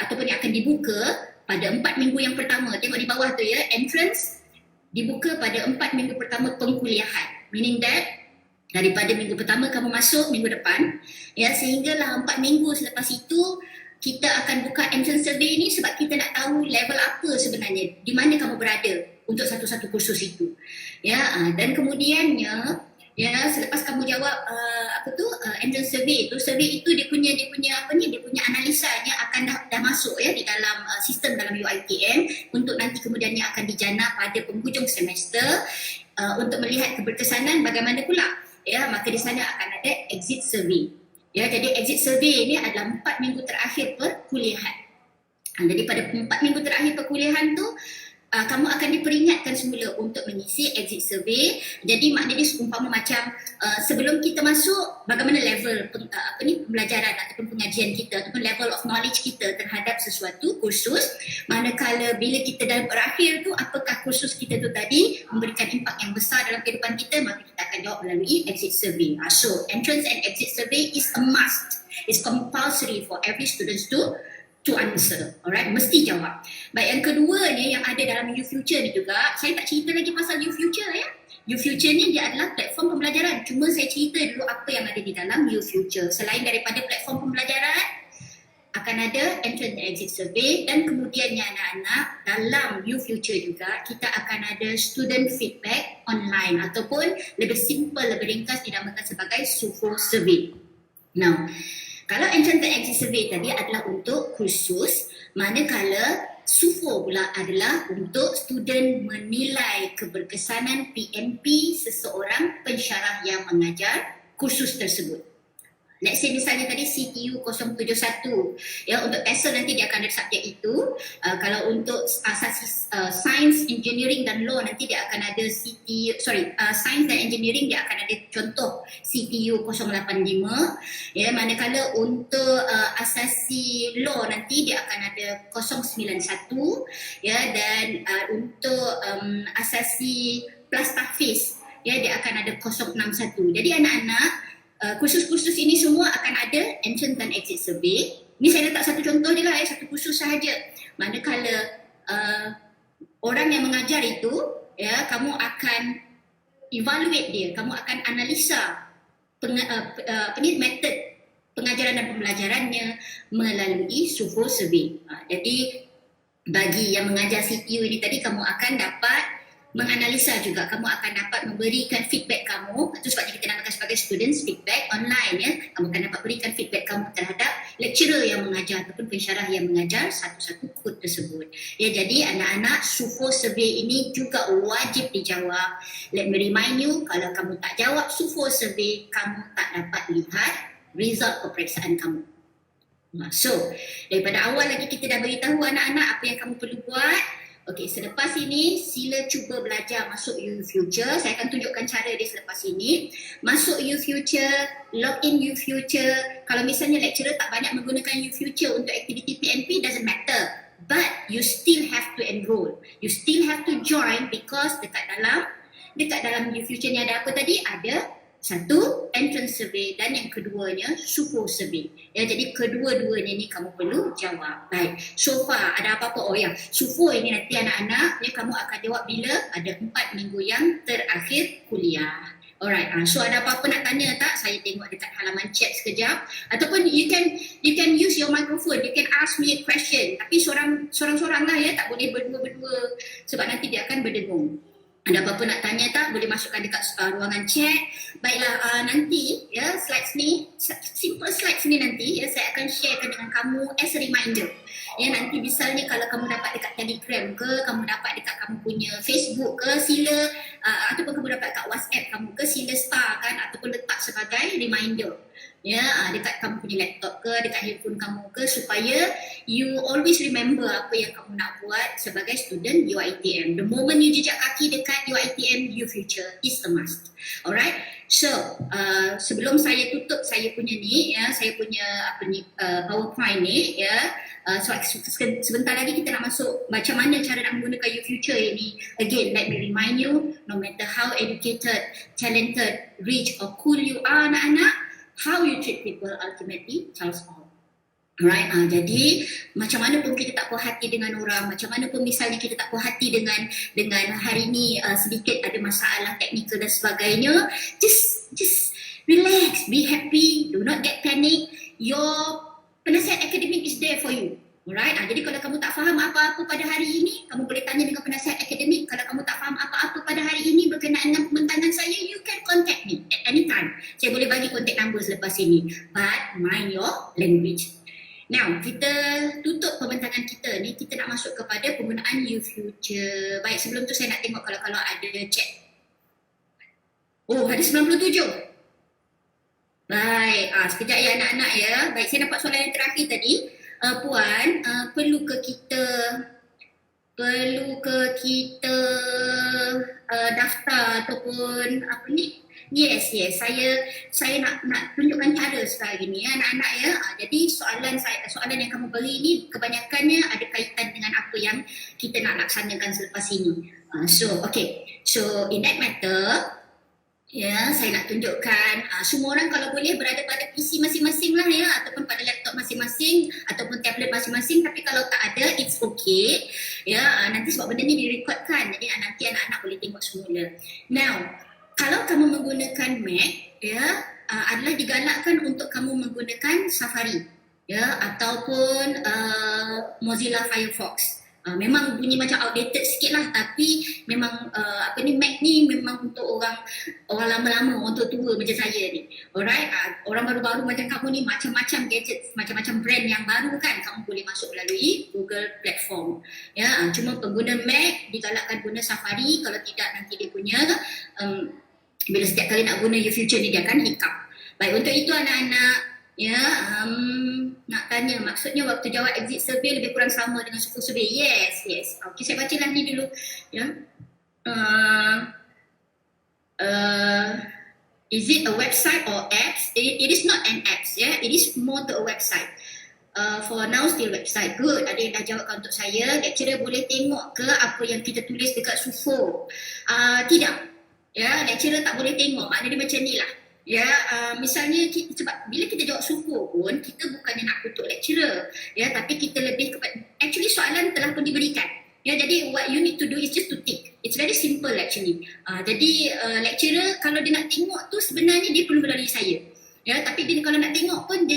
ataupun yang akan dibuka pada 4 minggu yang pertama. Tengok di bawah tu ya, entrance dibuka pada 4 minggu pertama pengkuliahan. Meaning that daripada minggu pertama kamu masuk minggu depan ya, sehinggalah 4 minggu selepas itu kita akan buka entrance survey ni sebab kita nak tahu level apa sebenarnya, di mana kamu berada untuk satu-satu kursus itu ya. Dan kemudiannya ya, selepas kamu jawab entrance survey itu dia punya analisanya akan dah masuk ya di dalam sistem dalam UiTM untuk nanti kemudiannya akan dijana pada penghujung semester untuk melihat keberkesanan bagaimana pula ya. Maka di sana akan ada exit survey ya. Jadi exit survey ini adalah 4 minggu terakhir perkuliahan. Jadi pada 4 minggu terakhir perkuliahan tu kamu akan diperingatkan semula untuk mengisi exit survey. Jadi maknanya umpama macam sebelum kita masuk, bagaimana level pembelajaran ataupun pengajian kita ataupun level of knowledge kita terhadap sesuatu kursus. Manakala bila kita dah berakhir tu, apakah kursus kita tu tadi memberikan impak yang besar dalam kehidupan kita, maka kita akan jawab melalui exit survey. So entrance and exit survey is a must. It's compulsory for every student to answer. Alright, mesti jawab. Baik, yang kedua ni yang ada dalam YouFuture ni juga, saya tak cerita lagi pasal YouFuture ya. YouFuture ni dia adalah platform pembelajaran. Cuma saya cerita dulu apa yang ada di dalam YouFuture. Selain daripada platform pembelajaran, akan ada entrance and exit survey, dan kemudiannya anak-anak dalam YouFuture juga kita akan ada student feedback online ataupun lebih simple, lebih ringkas dinamakan sebagai SUFO survey. Now, kalau entrance and exit survey tadi adalah untuk kursus, manakala SUFO pula adalah untuk student menilai keberkesanan PMP seseorang pensyarah yang mengajar kursus tersebut. Let's say misalnya tadi CTU 071 ya, untuk TESOL nanti dia akan ada subjek itu. Kalau untuk asas science, engineering dan law nanti dia akan ada science dan engineering dia akan ada contoh CTU 085 ya. Manakala untuk asasi law nanti dia akan ada 091 ya, dan untuk asasi plus tahfiz ya dia akan ada 061. Jadi anak-anak, kursus-kursus ini semua akan ada entrance dan exit survey. Ni saya letak satu contoh je lah ya, satu kursus sahaja. Manakala orang yang mengajar itu ya, kamu akan evaluate dia, kamu akan analisa method pengajaran dan pembelajarannya melalui SUFO survey. Jadi bagi yang mengajar CTU ini tadi, kamu akan dapat menganalisa juga, kamu akan dapat memberikan feedback kamu. Itu sebabnya kita namakan sebagai students feedback online ya. Kamu akan dapat berikan feedback kamu terhadap lecturer yang mengajar ataupun pensyarah yang mengajar satu-satu kod tersebut. Ya, jadi anak-anak, SUFO survey ini juga wajib dijawab. Let me remind you, kalau kamu tak jawab SUFO survey, kamu tak dapat lihat result peperiksaan kamu. So, daripada awal lagi kita dah beritahu anak-anak apa yang kamu perlu buat. Okey, selepas ini sila cuba belajar masuk YouFuture. Saya akan tunjukkan cara dia selepas ini. Masuk YouFuture, login YouFuture. Kalau misalnya lecturer tak banyak menggunakan YouFuture untuk aktiviti PNP, doesn't matter. But you still have to enroll. You still have to join because dekat dalam YouFuture ni ada apa tadi? Ada satu, entrance survey, dan yang keduanya SUFO survey. Ya, jadi kedua-duanya ni kamu perlu jawab. Baik, so far ada apa-apa? Oh ya, SUFO ini nanti anak-anak ya, kamu akan jawab bila ada 4 minggu yang terakhir kuliah. Alright, so ada apa-apa nak tanya tak? Saya tengok dekat halaman chat sekejap. Ataupun you can use your microphone, you can ask me a question. Tapi sorang-sorang lah ya, tak boleh berdua-berdua sebab nanti dia akan berdengung. Ada apa-apa nak tanya tak? Boleh masukkan dekat ruangan chat. Baiklah, nanti ya slides ni, simple slides ni nanti ya saya akan sharekan dengan kamu as a reminder. Ya, nanti misalnya kalau kamu dapat dekat Telegram ke, kamu dapat dekat kamu punya Facebook ke, sila ataupun kamu dapat kat WhatsApp kamu ke, sila star kan, ataupun letak sebagai reminder. Ya, dekat kamu punya laptop ke, dekat handphone kamu ke, supaya you always remember apa yang kamu nak buat sebagai student UiTM. The moment you jejak kaki dekat UiTM, YouFuture is a must. Alright, so sebelum saya tutup saya punya ni ya, saya punya PowerPoint ni ya, so sebentar lagi kita nak masuk macam mana cara nak menggunakan YouFuture ini. Again, let me remind you, no matter how educated, talented, rich or cool you are anak-anak, how you treat people ultimately tells all. Alright, jadi macam mana pun kita tak puas hati dengan orang, macam mana pun misalnya kita tak puas hati dengan hari ni sedikit ada masalah teknikal dan sebagainya, just relax, be happy, do not get panic. Your penasihat akademik is there for you. Alright, jadi kalau kamu tak faham apa-apa pada hari ini, kamu boleh tanya dengan penasihat akademik. Kalau kamu tak faham apa-apa pada hari ini berkenaan dengan pembentahan saya, you can contact me at any time. Saya boleh bagi contact number selepas ini. But mind your language. Now, kita tutup pembentangan kita ni, kita nak masuk kepada penggunaan YouFuture. Baik, sebelum tu saya nak tengok kalau ada chat. Oh, ada 97. Baik, sekejap ya anak-anak ya. Baik, saya dapat soalan yang terakhir tadi. Puan, perlu ke kita perlu ke kita daftar ataupun apa ni? Yes, saya nak tunjukkan cara sekarang ni anak-anak ya. Jadi soalan yang kamu beri ni kebanyakannya ada kaitan dengan apa yang kita nak laksanakan selepas ini. So in that matter, ya, saya nak tunjukkan semua orang kalau boleh berada pada PC masing-masing lah ya, ataupun pada laptop masing-masing ataupun tablet masing-masing. Tapi kalau tak ada, it's okay ya. Nanti sebab benda ni direkodkan, jadi nanti anak-anak boleh tengok semula. Now, kalau kamu menggunakan Mac ya, adalah digalakkan untuk kamu menggunakan Safari ya, ataupun Mozilla Firefox. Memang bunyi macam outdated sikit lah, tapi memang Mac ni memang untuk orang lama-lama, untuk tua macam saya ni. Alright, orang baru-baru macam kamu ni, macam-macam gadget, macam-macam brand yang baru kan, kamu boleh masuk melalui Google platform. Ya, cuma pengguna Mac digalakkan guna Safari, kalau tidak nanti dia punya bila setiap kali nak guna YouFuture ni dia akan hiccup. Baik, untuk itu anak-anak ya, nak tanya maksudnya waktu jawab exit survey lebih kurang sama dengan suku survey. Yes. Okey, saya bacalah ni dulu ya. Is it a website or apps? It is not an apps ya. It is more to a website. For now still website. Good. Ada yang dah jawabkan untuk saya. Lecturer boleh tengok ke apa yang kita tulis dekat SUFO? Tidak. Ya, lecturer tak boleh tengok. Maknanya dia macam ni lah. Ya, misalnya sebab bila kita jawab SUFO pun kita bukannya nak kutuk lecturer ya, tapi kita lebih kepada actually soalan telah pun diberikan ya, jadi what you need to do is just to tick. It's very simple actually. Jadi lecturer kalau dia nak tengok tu sebenarnya dia perlu melalui saya ya, tapi dia kalau nak tengok pun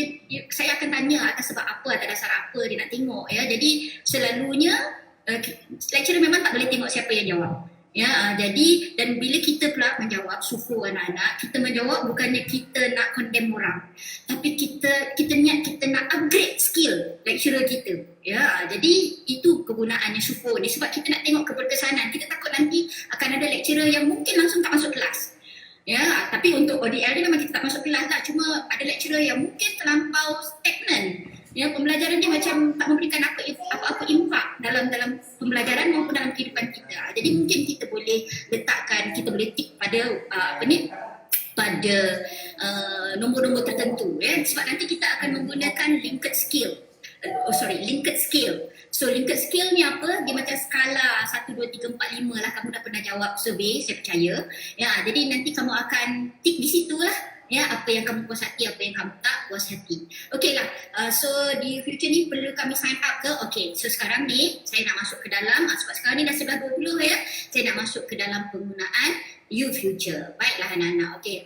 saya akan tanya atas sebab apa, atas dasar apa dia nak tengok ya. Jadi selalunya lecturer memang tak boleh tengok siapa yang jawab. Ya, jadi dan bila kita pula menjawab SUFO anak-anak, kita menjawab bukannya kita nak condemn orang, tapi kita niat kita nak upgrade skill lecturer kita. Ya, jadi itu kegunaannya SUFO ni, sebab kita nak tengok keberkesanan. Kita takut nanti akan ada lecturer yang mungkin langsung tak masuk kelas. Ya, tapi untuk ODL ni memang kita tak masuk kelas lah, cuma ada lecturer yang mungkin terlampau stagnan. Ya, pembelajaran dia macam tak memberikan apa-apa impak dalam pembelajaran maupun dalam kehidupan kita. Jadi mungkin kita boleh letakkan, kita boleh tick pada pada nombor-nombor tertentu ya, sebab nanti kita akan menggunakan linked skill. Linked skill. So linked skill ni apa? Dia macam skala 1, 2, 3, 4, 5 lah. Kamu dah pernah jawab survey, saya percaya. Ya, jadi nanti kamu akan tick di situ lah. Ya, apa yang kamu puas hati, apa yang kamu tak puas hati. Okey lah, so di future ni perlu kami sign up ke? Okey, so sekarang ni saya nak masuk ke dalam, sebab sekarang ni dah 11:20 ya, saya nak masuk ke dalam penggunaan YouFuture. Baiklah anak-anak, okey.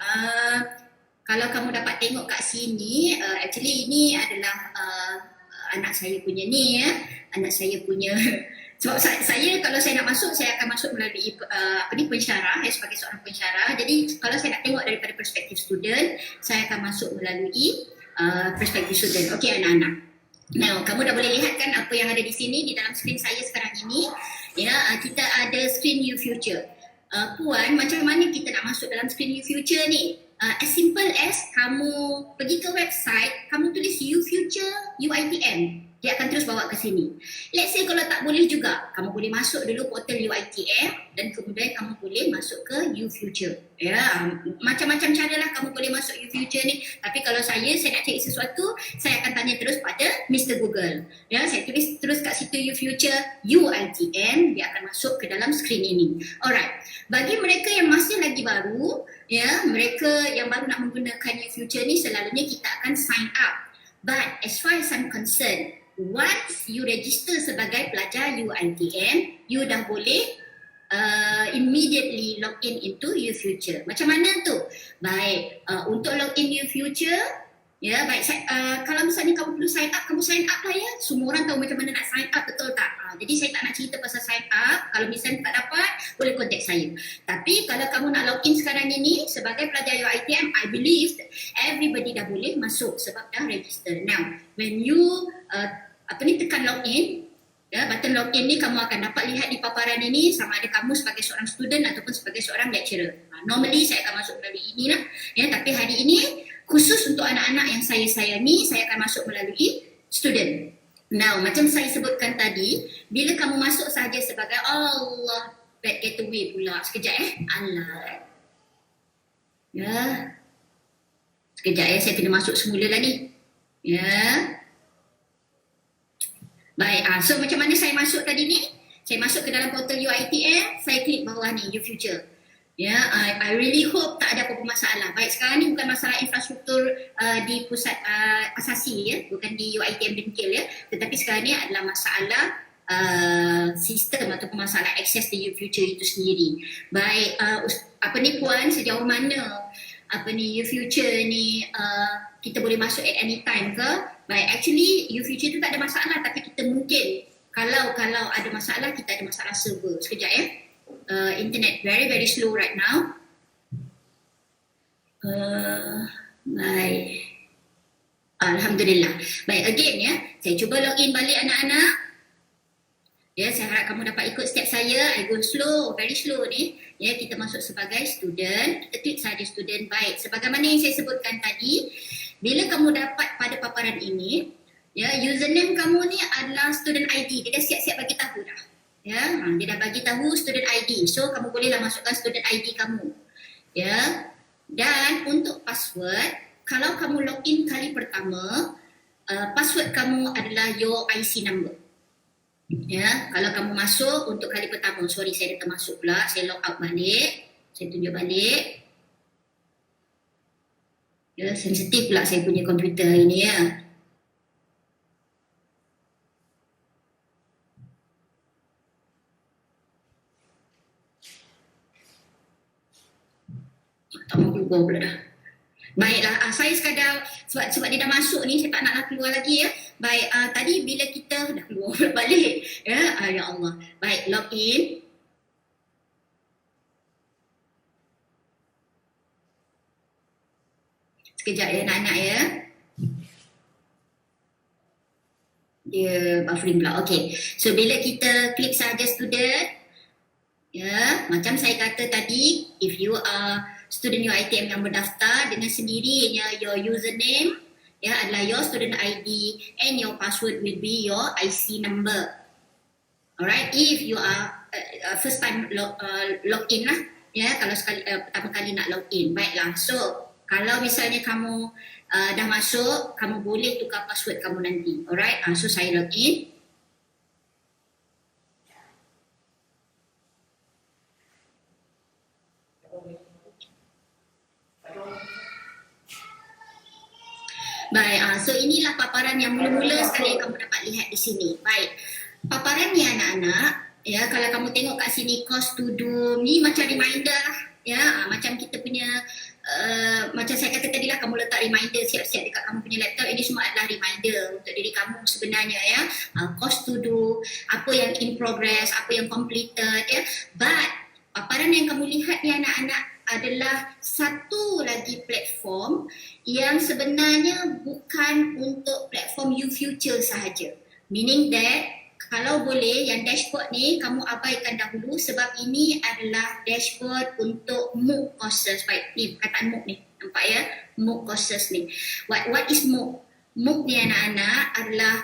Kalau kamu dapat tengok kat sini, actually ini adalah anak saya punya ni ya, anak saya punya sebab saya kalau saya nak masuk, saya akan masuk melalui pensyarah sebagai seorang pensyarah. Jadi kalau saya nak tengok daripada perspektif student, saya akan masuk melalui perspektif student. Okey anak-anak. Now, kamu dah boleh lihat kan apa yang ada di sini di dalam skrin saya sekarang ini. Ya, kita ada skrin YouFuture. Puan, macam mana kita nak masuk dalam skrin YouFuture ni? As simple as kamu pergi ke website, kamu tulis YouFuture UiTM. Dia akan terus bawa ke sini. Let's say kalau tak boleh juga, kamu boleh masuk dulu portal UiTM dan kemudian kamu boleh masuk ke YouFuture. Ya, macam-macam cara lah kamu boleh masuk YouFuture ni. Tapi kalau saya nak cari sesuatu, saya akan tanya terus pada Mr. Google. Ya, saya tulis terus kat situ YouFuture UiTM, dia akan masuk ke dalam skrin ini. Alright. Bagi mereka yang masih lagi baru, ya, mereka yang baru nak menggunakan YouFuture ni, selalunya kita akan sign up. But as far as I'm concerned, once you register sebagai pelajar UiTM, you dah boleh immediately log in into YouFuture. Macam mana tu? Baik, untuk log in YouFuture, ya, baik. Kalau misalnya kamu perlu sign up lah ya. Semua orang tahu macam mana nak sign up, betul tak? Jadi saya tak nak cerita pasal sign up. Kalau misalnya tak dapat, boleh contact saya. Tapi kalau kamu nak log in sekarang ini sebagai pelajar UiTM, I believe that everybody dah boleh masuk sebab dah register. Now, when you tekan login, ya, button login ni kamu akan dapat lihat di paparan ini sama ada kamu sebagai seorang student ataupun sebagai seorang lecturer. Normally saya akan masuk melalui inilah, ya, tapi hari ini khusus untuk anak-anak yang saya sayangi, saya akan masuk melalui student. Now, macam saya sebutkan tadi, bila kamu masuk saja sebagai Allah, back gateway pula. Sekejap Allah. Ya. Sekejap saya kena masuk semula lagi. Ya. Baik, so macam mana saya masuk tadi ni? Saya masuk ke dalam portal UiTM, saya klik bawah ni, UFuture. Ya, I really hope tak ada apa-apa masalah. Baik, sekarang ni bukan masalah infrastruktur di pusat asasi ya, bukan di UiTM Bengkel ya. Tetapi sekarang ni adalah masalah sistem ataupun masalah akses di UFuture itu sendiri. Baik, apa ni Puan, sejauh mana apa ni UFuture ni kita boleh masuk at any time ke? Baik, actually UFuture tu tak ada masalah, tapi kita mungkin kalau ada masalah, kita ada masalah server. Sekejap ya. Internet very slow right now. Baik. Alhamdulillah. Baik, again ya. Saya cuba login balik anak-anak. Ya, saya harap kamu dapat ikut step saya. I go slow, very slow ni. Ya, kita masuk sebagai student. Kita klik saja student. Baik, sebagaimana yang saya sebutkan tadi, bila kamu dapat pada paparan ini, ya, username kamu ni adalah student ID. Dia dah siap-siap bagi tahu dah. Ya, dia dah bagi tahu student ID. So kamu bolehlah masukkan student ID kamu. Ya. Dan untuk password, kalau kamu login kali pertama, password kamu adalah your IC number. Ya, kalau kamu masuk untuk kali pertama, sorry saya dah termasuk pula, saya log out balik. Saya tunjuk balik. Ya, sensitif pula saya punya komputer ini ya. Tak mau keluar pula dah. Baiklah, saya sekadar sebab dia dah masuk ni, saya tak nak keluar lagi ya. Baik, tadi bila kita dah keluar balik ya, ya Allah. Baik, login. Sekejap ya anak-anak ya. Dia buffering pula. Okay, so bila kita klik saja student, ya, macam saya kata tadi, if you are student UiTM yang berdaftar, dengan sendirinya your username ya adalah your student ID and your password will be your IC number. Alright, if you are first time login lah ya, kalau sekali pertama kali nak login. Baiklah, so kalau misalnya kamu dah masuk, kamu boleh tukar password kamu nanti. Alright, so saya login. Baik, so inilah paparan yang mula-mula sekali yang kamu dapat lihat di sini. Baik, paparan ni anak-anak, ya, kalau kamu tengok kat sini course to do, ni macam reminder lah, ya, macam kita punya, macam saya kata tadi lah, kamu letak reminder siap-siap dekat kamu punya laptop. Ini semua adalah reminder untuk diri kamu sebenarnya ya, course to do, apa yang in progress, apa yang completed ya. But paparan yang kamu lihat ni anak-anak adalah satu lagi platform yang sebenarnya bukan untuk platform UFuture sahaja. Meaning that kalau boleh yang dashboard ni kamu abaikan dahulu, sebab ini adalah dashboard untuk MOOC courses. Baik, ni perkataan MOOC ni. Nampak ya? MOOC courses ni. What is MOOC? MOOC ni anak-anak adalah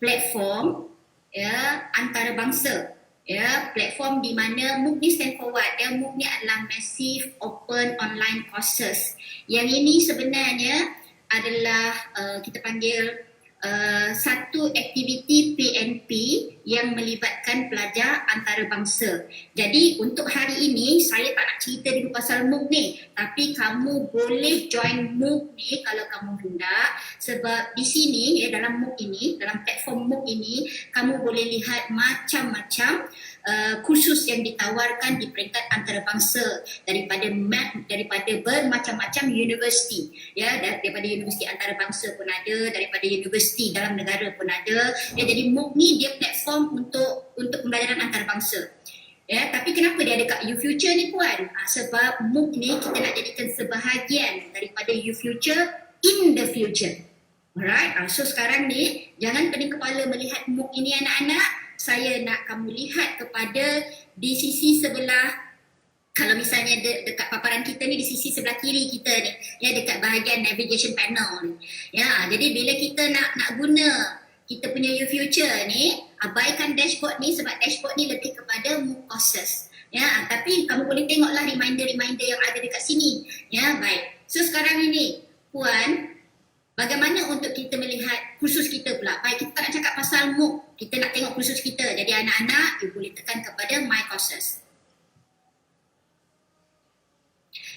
platform ya antarabangsa. Ya, platform di mana MOOC ni stand for what? Ya, MOOC ni adalah Massive Open Online Courses. Yang ini sebenarnya adalah kita panggil satu aktiviti PNP yang melibatkan pelajar antarabangsa. Jadi untuk hari ini saya tak nak cerita dulu pasal MOOC ni, tapi kamu boleh join MOOC ni kalau kamu hendak, sebab di sini ya, dalam MOOC ini, dalam platform MOOC ini kamu boleh lihat macam-macam kursus yang ditawarkan di peringkat antarabangsa daripada bermacam-macam universiti ya, daripada universiti antarabangsa pun ada, daripada universiti dalam negara pun ada ya. Jadi MOOC ni dia platform untuk pembelajaran antarabangsa ya. Tapi kenapa dia ada kat UFuture ni Puan? Sebab MOOC ni kita nak jadikan sebahagian daripada UFuture in the future. Alright, so sekarang ni jangan pening kepala melihat MOOC ini anak-anak. Saya nak kamu lihat kepada di sisi sebelah, kalau misalnya dekat paparan kita ni, di sisi sebelah kiri kita ni ya, dekat bahagian navigation panel ni ya. Jadi bila kita nak guna, kita punya You Future ni, abaikan dashboard ni sebab dashboard ni lebih kepada MOOC courses. Ya, tapi kamu boleh tengoklah reminder-reminder yang ada dekat sini. Ya, baik. So sekarang ini, Puan, bagaimana untuk kita melihat kursus kita pula? Baik, kita tak nak cakap pasal MOOC. Kita nak tengok kursus kita. Jadi anak-anak, you boleh tekan kepada My Courses.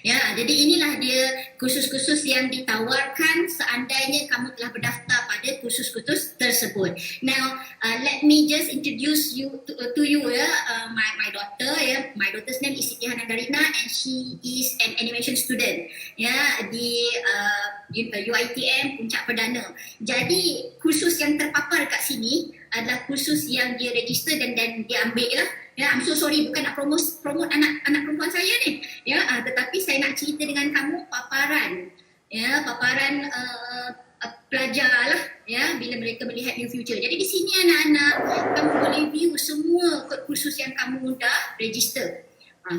Ya, jadi inilah dia kursus-kursus yang ditawarkan seandainya kamu telah berdaftar pada kursus-kursus tersebut. Now, let me just introduce you to you ya, my daughter ya. My daughter's name is Siti Hanagarina and she is an animation student ya di UiTM Puncak Perdana. Jadi kursus yang terpapar kat sini adalah kursus yang dia register dan dia ambil lah. Ya, I'm so sorry bukan nak promote anak perempuan saya ni. Ya, tetapi saya nak cerita dengan kamu paparan pelajar lah ya bila mereka melihat You Future. Jadi di sini anak-anak kamu boleh view semua kursus yang kamu dah register.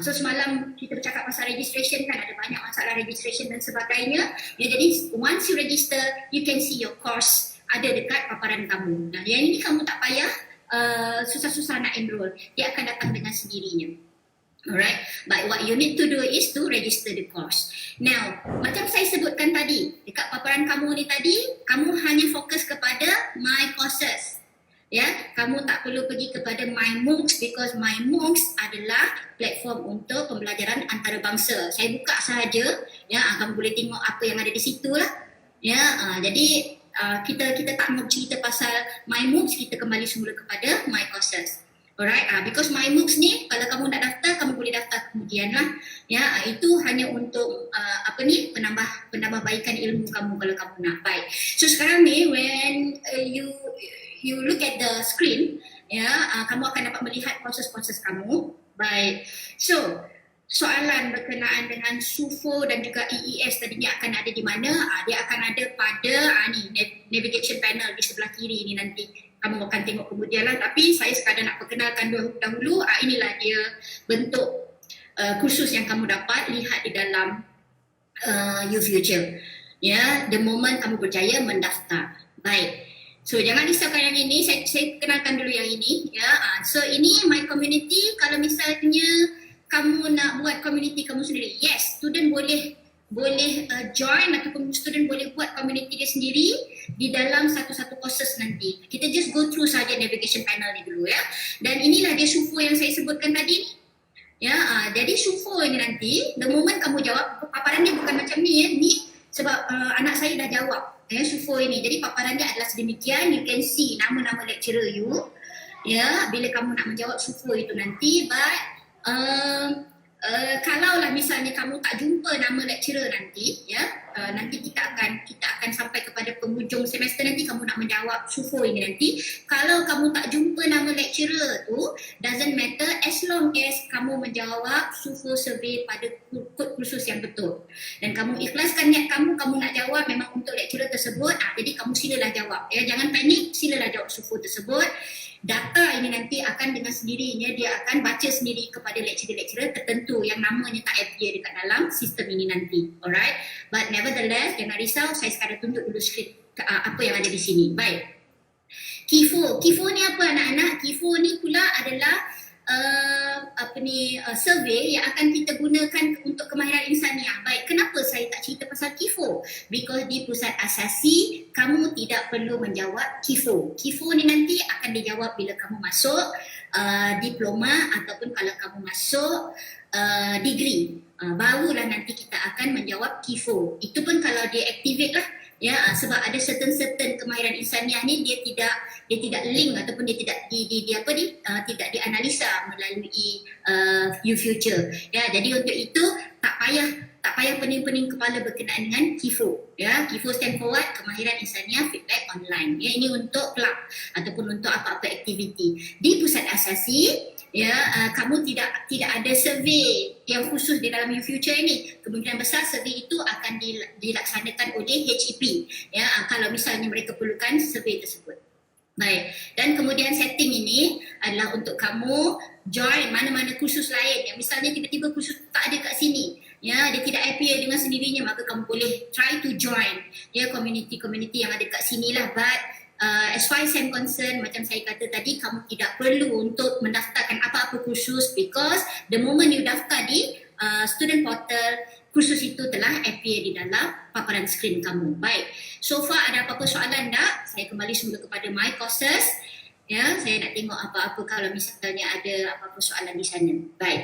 So semalam kita bercakap pasal registration kan, ada banyak masalah registration dan sebagainya. Ya, jadi once you register, you can see your course ada dekat paparan kamu. Nah, yang ini kamu tak payah susah-susah nak enroll. Dia akan datang dengan sendirinya. Alright, but what you need to do is to register the course. Now, macam saya sebutkan tadi, dekat paparan kamu ni tadi, kamu hanya fokus kepada My Courses. Ya, kamu tak perlu pergi kepada My MOOCs because My MOOCs adalah platform untuk pembelajaran antarabangsa. Saya buka sahaja, ya, kamu boleh tengok apa yang ada di situ lah. Ya, jadi kita tak mau cerita pasal My MOOCs, kita kembali semula kepada My Courses. Alright, because My MOOCs ni kalau kamu nak daftar, kamu boleh daftar kemudian lah. Ya, itu hanya untuk penambahbaikan ilmu kamu kalau kamu nak. Baik. So sekarang ni when you look at the screen, ya, kamu akan dapat melihat proses-proses kamu. Baik. So soalan berkenaan dengan SUFO dan juga EES tadinya akan ada di mana? Dia akan ada pada navigation panel di sebelah kiri ni nanti. Kamu akan tengok kemudian lah. Tapi saya sekadar nak perkenalkan dahulu. Inilah dia bentuk kursus yang kamu dapat lihat di dalam You Future. Ya, the moment kamu berjaya mendaftar. Baik. So jangan risaukan yang ini. Saya kenalkan dulu yang ini. Ya, so ini My Community. Kalau misalnya kamu nak buat community kamu sendiri, yes, student boleh join ataupun student boleh buat community dia sendiri di dalam satu-satu courses nanti. Kita just go through saja navigation panel ni dulu ya. Dan inilah dia SUFO yang saya sebutkan tadi ni. Ya, jadi SUFO ini nanti the moment kamu jawab, paparan dia bukan macam ni ya. Ni sebab anak saya dah jawab ya SUFO ini. Jadi paparan dia adalah sedemikian. You can see nama-nama lecturer you. Ya, bila kamu nak menjawab SUFO itu nanti, but kalaulah misalnya kamu tak jumpa nama lecturer nanti, ya, nanti kita akan sampai kepada penghujung semester nanti kamu nak menjawab SUFO ini nanti. Kalau kamu tak jumpa nama lecturer tu, doesn't matter as long as kamu menjawab SUFO survey pada kod kursus yang betul. Dan kamu ikhlaskan niat kamu nak jawab memang untuk lecturer tersebut, jadi kamu silalah jawab. Ya, jangan panik, silalah jawab SUFO tersebut. Data ini nanti akan dengan sendirinya dia akan baca sendiri kepada lecturer-lecturer tertentu yang namanya tak appear dekat dalam sistem ini nanti. Alright, but nevertheless jangan risau, saya sekadar tunjuk dulu skrip apa yang ada di sini. Baik, KIFO ni apa anak-anak? KIFO ni pula adalah survey yang akan kita gunakan untuk kemahiran insaniah. Baik, kenapa saya tak cerita pasal KIFO? Because di pusat asasi kamu tidak perlu menjawab KIFO. KIFO ni nanti akan dijawab bila kamu masuk diploma ataupun kalau kamu masuk degree. Barulah nanti kita akan menjawab KIFO. Itu pun kalau dia activate lah. Ya, sebab ada certain kemahiran insaniah ni dia tidak link ataupun dia tidak tidak dianalisa melalui You Future. Ya, jadi untuk itu tak payah pening-pening kepala berkenaan dengan KIFO. Ya, KIFO stand for what? Kemahiran insaniah feedback online. Ya, ini untuk kelab ataupun untuk apa-apa aktiviti. Di pusat asasi, ya, kamu tidak ada survey yang khusus di dalam You Future ini. Kemungkinan besar survey itu akan dilaksanakan oleh HEP. Ya, kalau misalnya mereka perlukan survey tersebut. Baik, dan kemudian setting ini adalah untuk kamu join mana-mana kursus lain yang misalnya tiba-tiba kursus tak ada kat sini. Ya, dia tidak appear dengan sendirinya, maka kamu boleh try to join ya community yang ada kat sini lah. But as far as I'm concerned, macam saya kata tadi, kamu tidak perlu untuk mendaftarkan apa-apa kursus because the moment you daftar di student portal, kursus itu telah appear di dalam paparan skrin kamu. Baik, so far ada apa-apa soalan tak? Saya kembali semula kepada my courses. Ya, saya nak tengok apa-apa kalau misalnya ada apa-apa soalan di sana. Baik.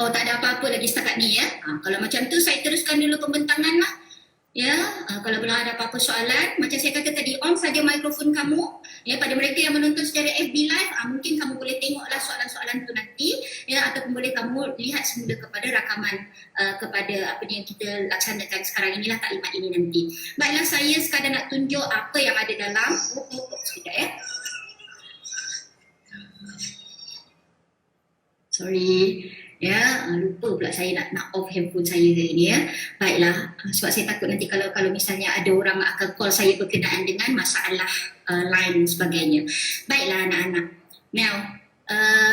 Tak ada apa-apa lagi setakat ni ya. Kalau macam tu saya teruskan dulu pembentangan lah. Ya, kalau belum ada apa-apa soalan, macam saya kata tadi, on saja mikrofon kamu. Ya, pada mereka yang menonton secara FB Live, mungkin kamu boleh tengoklah soalan-soalan tu nanti, ya, ataupun boleh kamu lihat semula kepada rakaman kepada apa yang kita laksanakan sekarang inilah taklimat ini nanti. Baiklah, saya sekadar nak tunjuk apa yang ada dalam. Sekejap ya. Sorry. Ya, lupa pula saya nak off handphone saya ini ya. Baiklah, sebab saya takut nanti kalau misalnya ada orang akan call saya berkenaan dengan masalah line dan sebagainya. Baiklah anak-anak. Now,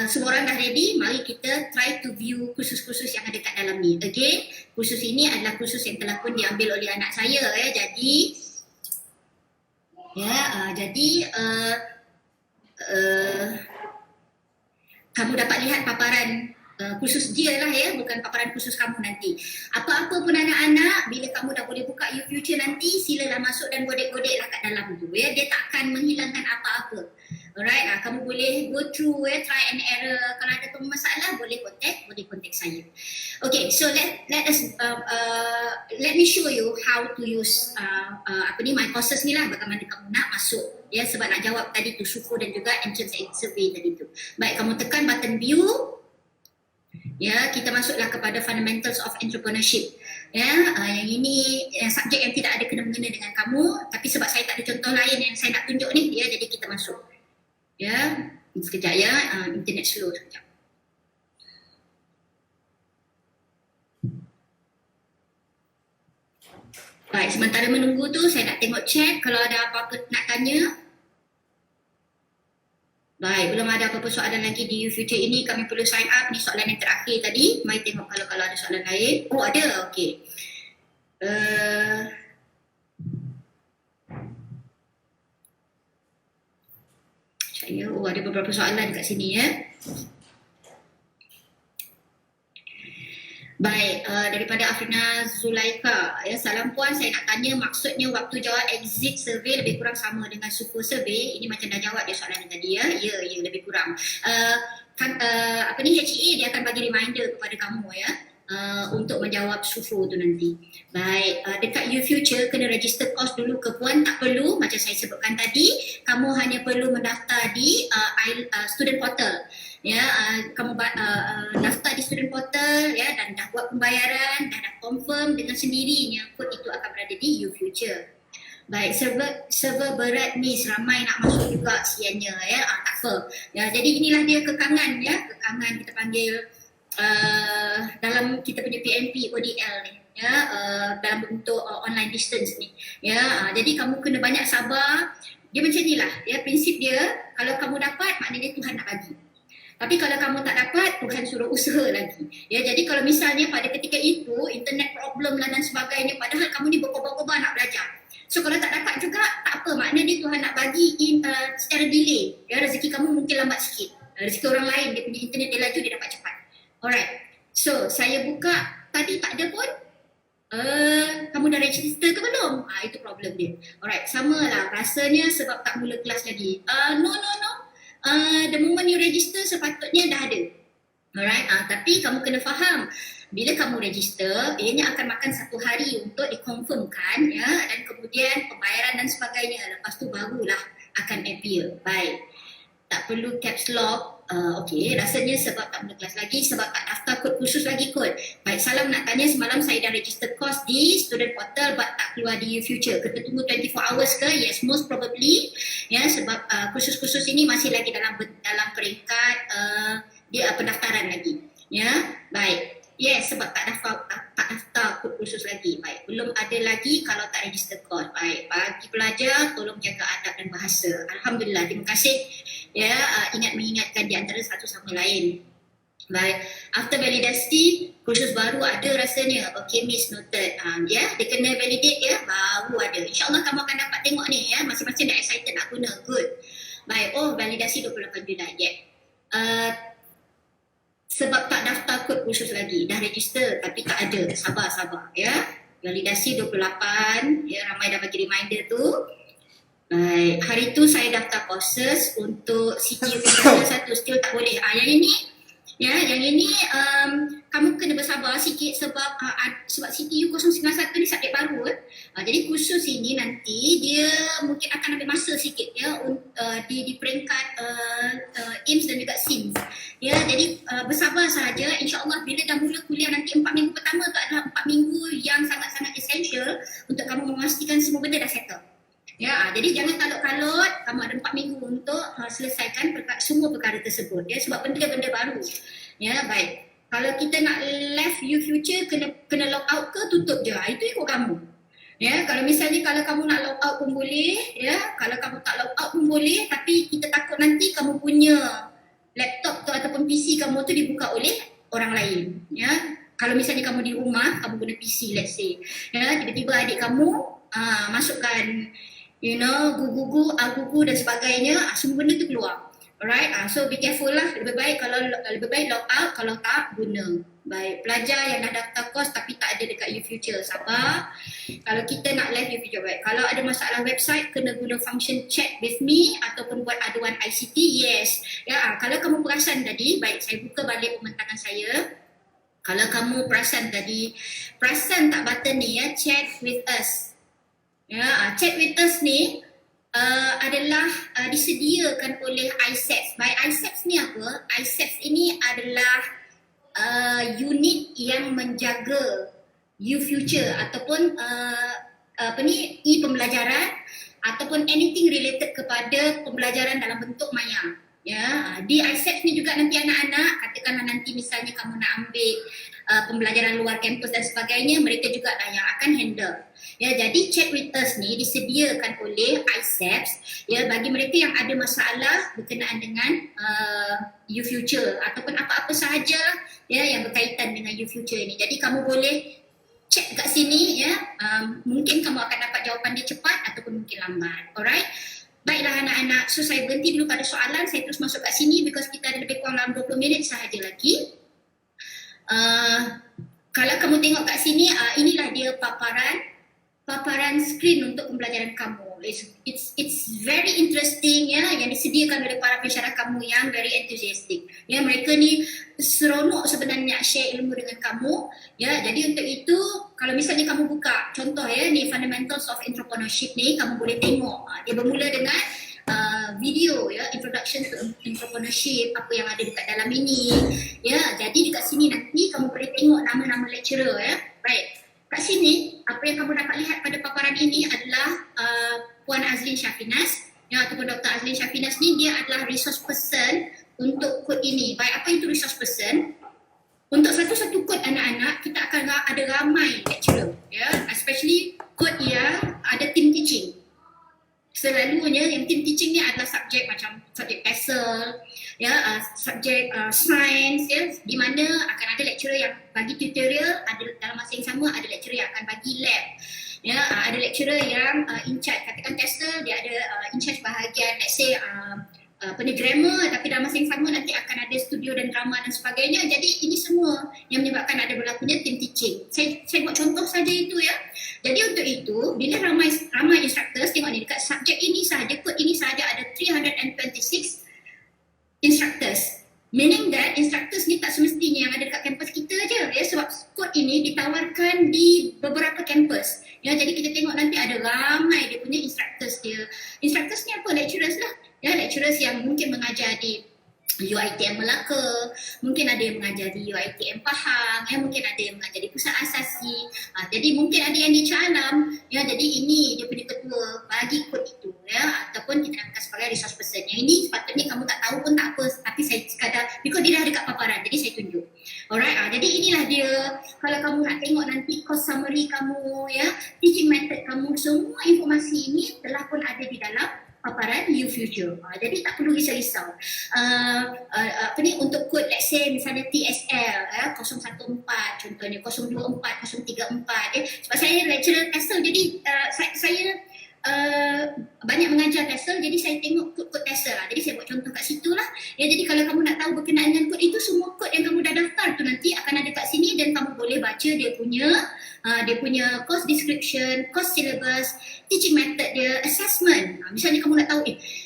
semua orang dah ready, mari kita try to view kursus-kursus yang ada kat dalam ni. Again, kursus ini adalah kursus yang telah pun diambil oleh anak saya ya. Jadi kamu dapat lihat paparan kursus dia lah ya, bukan paparan kursus kamu nanti. Apa-apa pun anak-anak, bila kamu dah boleh buka YouFuture nanti, silalah masuk dan godek-godek lah kat dalam tu ya. Dia tak akan menghilangkan apa-apa. Alright, kamu boleh go through ya, try and error. Kalau ada masalah boleh contact saya. Okay, so let me show you how to use my courses ni lah, bagaimana kamu nak masuk ya, sebab nak jawab tadi tu SUFO dan juga entrance survey tadi tu. Baik, kamu tekan button view. Ya, kita masuklah kepada fundamentals of entrepreneurship. Ya, yang ini subjek yang tidak ada kena-mengena dengan kamu, tapi sebab saya tak ada contoh lain yang saya nak tunjuk ni, ya, jadi kita masuk. Ya, sekejap ya, internet slow sekejap. Baik, sementara menunggu tu saya nak tengok chat kalau ada apa-apa nak tanya. Baik, belum ada apa-apa soalan lagi di YouFuture ini, kami perlu sign up. Ni soalan yang terakhir tadi. Mari tengok kalau ada soalan lain. Oh, ada. Okey. Ada beberapa soalan kat sini ya. Baik, daripada Afrina Zulaika. Ya, salam puan, saya nak tanya maksudnya waktu jawab exit survey lebih kurang sama dengan SUFO survey. Ini macam dah jawab dia soalan tadi ya. Ya, lebih kurang. HEA dia akan bagi reminder kepada kamu ya. Untuk menjawab SUFO tu nanti. Baik, dekat YouFuture kena register course dulu ke puan? Tak perlu, macam saya sebutkan tadi, kamu hanya perlu mendaftar di student portal. Ya, kamu daftar di student portal ya, dan dah buat pembayaran, dah confirm dengan sendirinya kod itu akan berada di YouFuture. Baik, server berat ni ramai nak masuk juga siannya ya. Tak apa. Ya, jadi inilah dia kekangan ya, kekangan kita panggil dalam kita punya PMP ODL ni ya, dalam bentuk online distance ni ya. Jadi kamu kena banyak sabar. Dia macam inilah ya, prinsip dia, kalau kamu dapat maknanya Tuhan nak bagi. Tapi kalau kamu tak dapat, Tuhan suruh usaha lagi. Ya, jadi kalau misalnya pada ketika itu internet problem lah dan sebagainya, padahal kamu ni berkobar-kobar nak belajar. So kalau tak dapat juga, tak apa, maknanya Tuhan nak bagi secara delay. Ya, rezeki kamu mungkin lambat sikit. Rezeki orang lain, dia punya internet dia laju, dia dapat cepat. Alright. So saya buka tadi tak ada pun. Kamu dah register ke belum? Itu problem dia. Alright, samalah rasanya sebab tak mula kelas lagi. No. The moment you register sepatutnya dah ada. Alright, tapi kamu kena faham, bila kamu register, ianya akan makan 1 hari untuk dikonfirmkan ya, dan kemudian pembayaran dan sebagainya. Lepas tu barulah akan appear. Baik, tak perlu caps lock. Okey, rasanya sebab tak mula kelas lagi, sebab tak daftar kod khusus lagi kot. Baik, salam nak tanya, semalam saya dah register course di student portal but tak keluar di YouFuture. Kita tunggu 24 hours ke? Yes, most probably. Ya, sebab kursus-kursus ini masih lagi dalam peringkat dia pendaftaran lagi. Ya, baik. Yes, sebab tak daftar kod khusus lagi. Baik, belum ada lagi kalau tak register course. Baik, bagi pelajar tolong jaga adab dan bahasa. Alhamdulillah, terima kasih. Ya, ingat mengingatkan di antara satu sama lain. Baik, after validasi, kursus baru ada rasanya. Okay, Miss, noted. Ya, dia kena validate ya, baru ada. InsyaAllah kamu akan dapat tengok ni ya, masing-masing dah excited nak guna. Good. Baik, validasi 28 Julai. Sebab tak daftar kod kursus lagi, dah register tapi tak ada. Sabar ya. Validasi 28, ya, ramai dah bagi reminder tu. Baik, hari tu saya daftar courses untuk CTU satu, still tak boleh. Yang ini kamu kena bersabar sikit sebab CTU 091 ni subjek baru. Jadi kursus ini nanti dia mungkin akan ambil masa sikit ya di peringkat AIMS dan juga SIMS. Ya, jadi bersabar saja. InsyaAllah bila dah mula kuliah nanti 4 minggu pertama tu adalah 4 minggu yang sangat-sangat essential untuk kamu memastikan semua benda dah settle. Ya, jadi jangan kalut-kalut, kamu ada 4 minggu untuk selesaikan semua perkara tersebut ya, sebab benda-benda baru. Ya, baik. Kalau kita nak left future kena log out ke tutup je. Itu ikut kamu. Ya, kalau misalnya kalau kamu nak log out pun boleh, ya. Kalau kamu tak log out pun boleh, tapi kita takut nanti kamu punya laptop tu ataupun PC kamu tu dibuka oleh orang lain, ya. Kalau misalnya kamu di rumah, kamu guna PC let's say. Ya, tiba-tiba adik kamu masukkan gugu dan sebagainya, semua benda tu keluar. Alright, so be careful lah. Lebih baik log out, kalau tak guna. Baik, pelajar yang dah daftar course tapi tak ada dekat YouFuture, sabar. Kalau kita nak live YouFuture, baik. Kalau ada masalah website, kena guna function chat with me ataupun buat aduan ICT, yes. Ya, kalau kamu perasan tadi, baik, saya buka balik pementangan saya. Kalau kamu perasan tadi, perasan tak button ni ya, chat with us. Ya, chat with us ni adalah disediakan oleh ISEPS. Baik, ISEPS ni apa? ISEPS ini adalah unit yang menjaga YouFuture ataupun e-pembelajaran ataupun anything related kepada pembelajaran dalam bentuk maya. Ya, di ISEPS ni juga nanti anak-anak, katakanlah nanti misalnya kamu nak ambil pembelajaran luar kampus dan sebagainya, mereka juga lah yang akan handle. Ya, jadi chat with us ni disediakan oleh ISEPS ya, bagi mereka yang ada masalah berkenaan dengan YouFuture ataupun apa-apa sahaja ya yang berkaitan dengan YouFuture ni. Jadi kamu boleh chat kat sini ya, mungkin kamu akan dapat jawapan dia cepat ataupun mungkin lambat. Alright. Baiklah anak-anak, so saya berhenti dulu pada soalan, saya terus masuk kat sini because kita ada lebih kurang dalam 20 minit sahaja lagi. Kalau kamu tengok kat sini, inilah dia paparan skrin untuk pembelajaran kamu. It's very interesting ya, yang disediakan oleh para pensyarah kamu yang very enthusiastic. Ya, mereka ni seronok sebenarnya nak share ilmu dengan kamu. Ya, jadi untuk itu kalau misalnya kamu buka contoh ya, ni Fundamentals of Entrepreneurship ni, kamu boleh tengok. Dia bermula dengan video ya, Introduction to Entrepreneurship, apa yang ada dekat dalam ini. Ya, jadi dekat sini nanti kamu boleh tengok nama-nama lecturer ya. Baik. Kat sini, apa yang kamu dapat lihat pada paparan ini adalah Puan Azlin Syafinas ya, ataupun Dr. Azlin Syafinas ni, dia adalah resource person untuk kod ini. Baik, apa itu resource person? Untuk satu-satu kod anak-anak, kita akan ada ramai lecturer ya, especially kod yang ada team teaching. Selalunya yang team teaching ni adalah subjek macam subjek PESEL ya, subjek science ya, di mana akan ada lecturer yang bagi tutorial, ada dalam masa yang sama ada lecturer yang akan bagi lab ya, ada lecturer yang in charge, katakan tester dia ada in charge bahagian let's say grammar, tapi dalam masa yang sama nanti akan ada studio dan drama dan sebagainya. Jadi ini semua yang menyebabkan ada berlakunya team teaching. Saya buat contoh saja itu ya. Jadi untuk itu, bila ramai instructors, tengok ni dekat subjek ini sahaja, kod ini sahaja ada 326 instructors. Meaning that instructors ni tak semestinya yang ada dekat kampus kita je ya, sebab kod ini ditawarkan di beberapa kampus. Ya, jadi kita tengok nanti ada ramai dia punya instructors dia. Instructors ni apa? Lecturers lah. Ya, lecturers yang mungkin mengajar di UiTM Melaka, mungkin ada yang mengajar di UiTM Pahang, ya, mungkin ada yang mengajar di Pusat Asasi. Jadi mungkin ada yang di Shah Alam, ya, jadi ini dia punya ketua bagi kod itu, ya, ataupun kita namakan sebagai resource person. Yang ini sepatutnya kamu tak tahu pun tak apa, tapi saya sekadar, because dia dah dekat paparan, jadi saya tunjuk. Alright, jadi inilah dia. Kalau kamu nak tengok nanti course summary kamu, ya, teaching method kamu, semua informasi ini telah pun ada di dalam paparan you future. Jadi tak perlu risau-risau. Untuk kod let's say misalnya TSL 014 contohnya 024 034 sebab saya lecturer TESOL jadi saya banyak mengajar TESOL jadi saya tengok kod-kod TESOL jadi saya buat contoh kat situ lah jadi kalau kamu nak tahu berkenaan dengan kod itu semua kod yang kamu dah daftar tu nanti akan ada kat sini dan kamu boleh baca dia punya course description, course syllabus, teaching method dia, assessment. Misalnya kamu nak tahu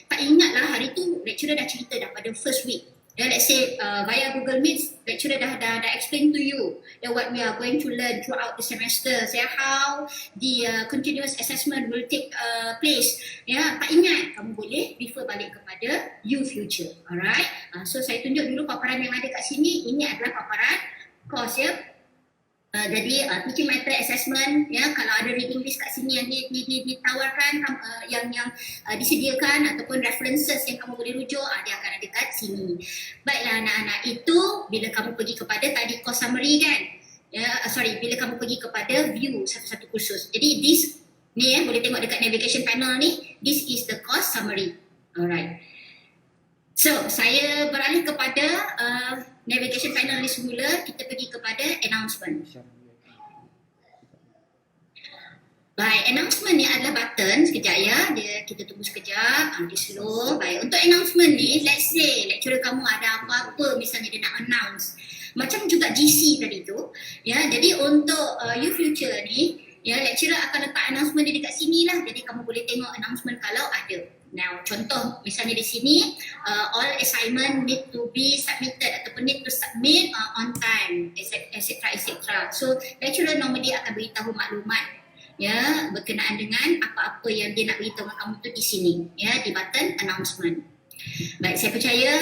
tak ingat lah hari tu lecturer dah cerita dah pada first week. Let's say via Google Meet, lecturer dah explain to you what we are going to learn throughout the semester. How the continuous assessment will take place. Tak ingat, kamu boleh refer balik kepada you future. Alright. So saya tunjuk dulu paparan yang ada kat sini. Ini adalah paparan course jadi teaching method assessment kalau ada reading list kat sini yang ditawarkan yang disediakan ataupun references yang kamu boleh rujuk dia akan ada kat sini. Baiklah anak-anak, itu bila kamu pergi kepada tadi course summary kan. Bila kamu pergi kepada view satu-satu kursus. Jadi this ni boleh tengok dekat navigation panel ni, this is the course summary. Alright. So, saya beralih kepada navigation panel ni semula, kita pergi kepada announcement. Baik, announcement ni adalah button, sekejap kita tunggu sekejap, dia slow. Baik, untuk announcement ni, let's say lecturer kamu ada apa-apa, misalnya dia nak announce. Macam juga GC tadi tu, jadi untuk you future ni, lecturer akan letak announcement dia dekat sini lah, jadi kamu boleh tengok announcement kalau ada. Now, contoh misalnya di sini all assignment need to be submitted ataupun need to submit on time, etc. So, lecturer normally akan beritahu maklumat berkenaan dengan apa-apa yang dia nak beritahu kamu tu di sini di button announcement. Baik, saya percaya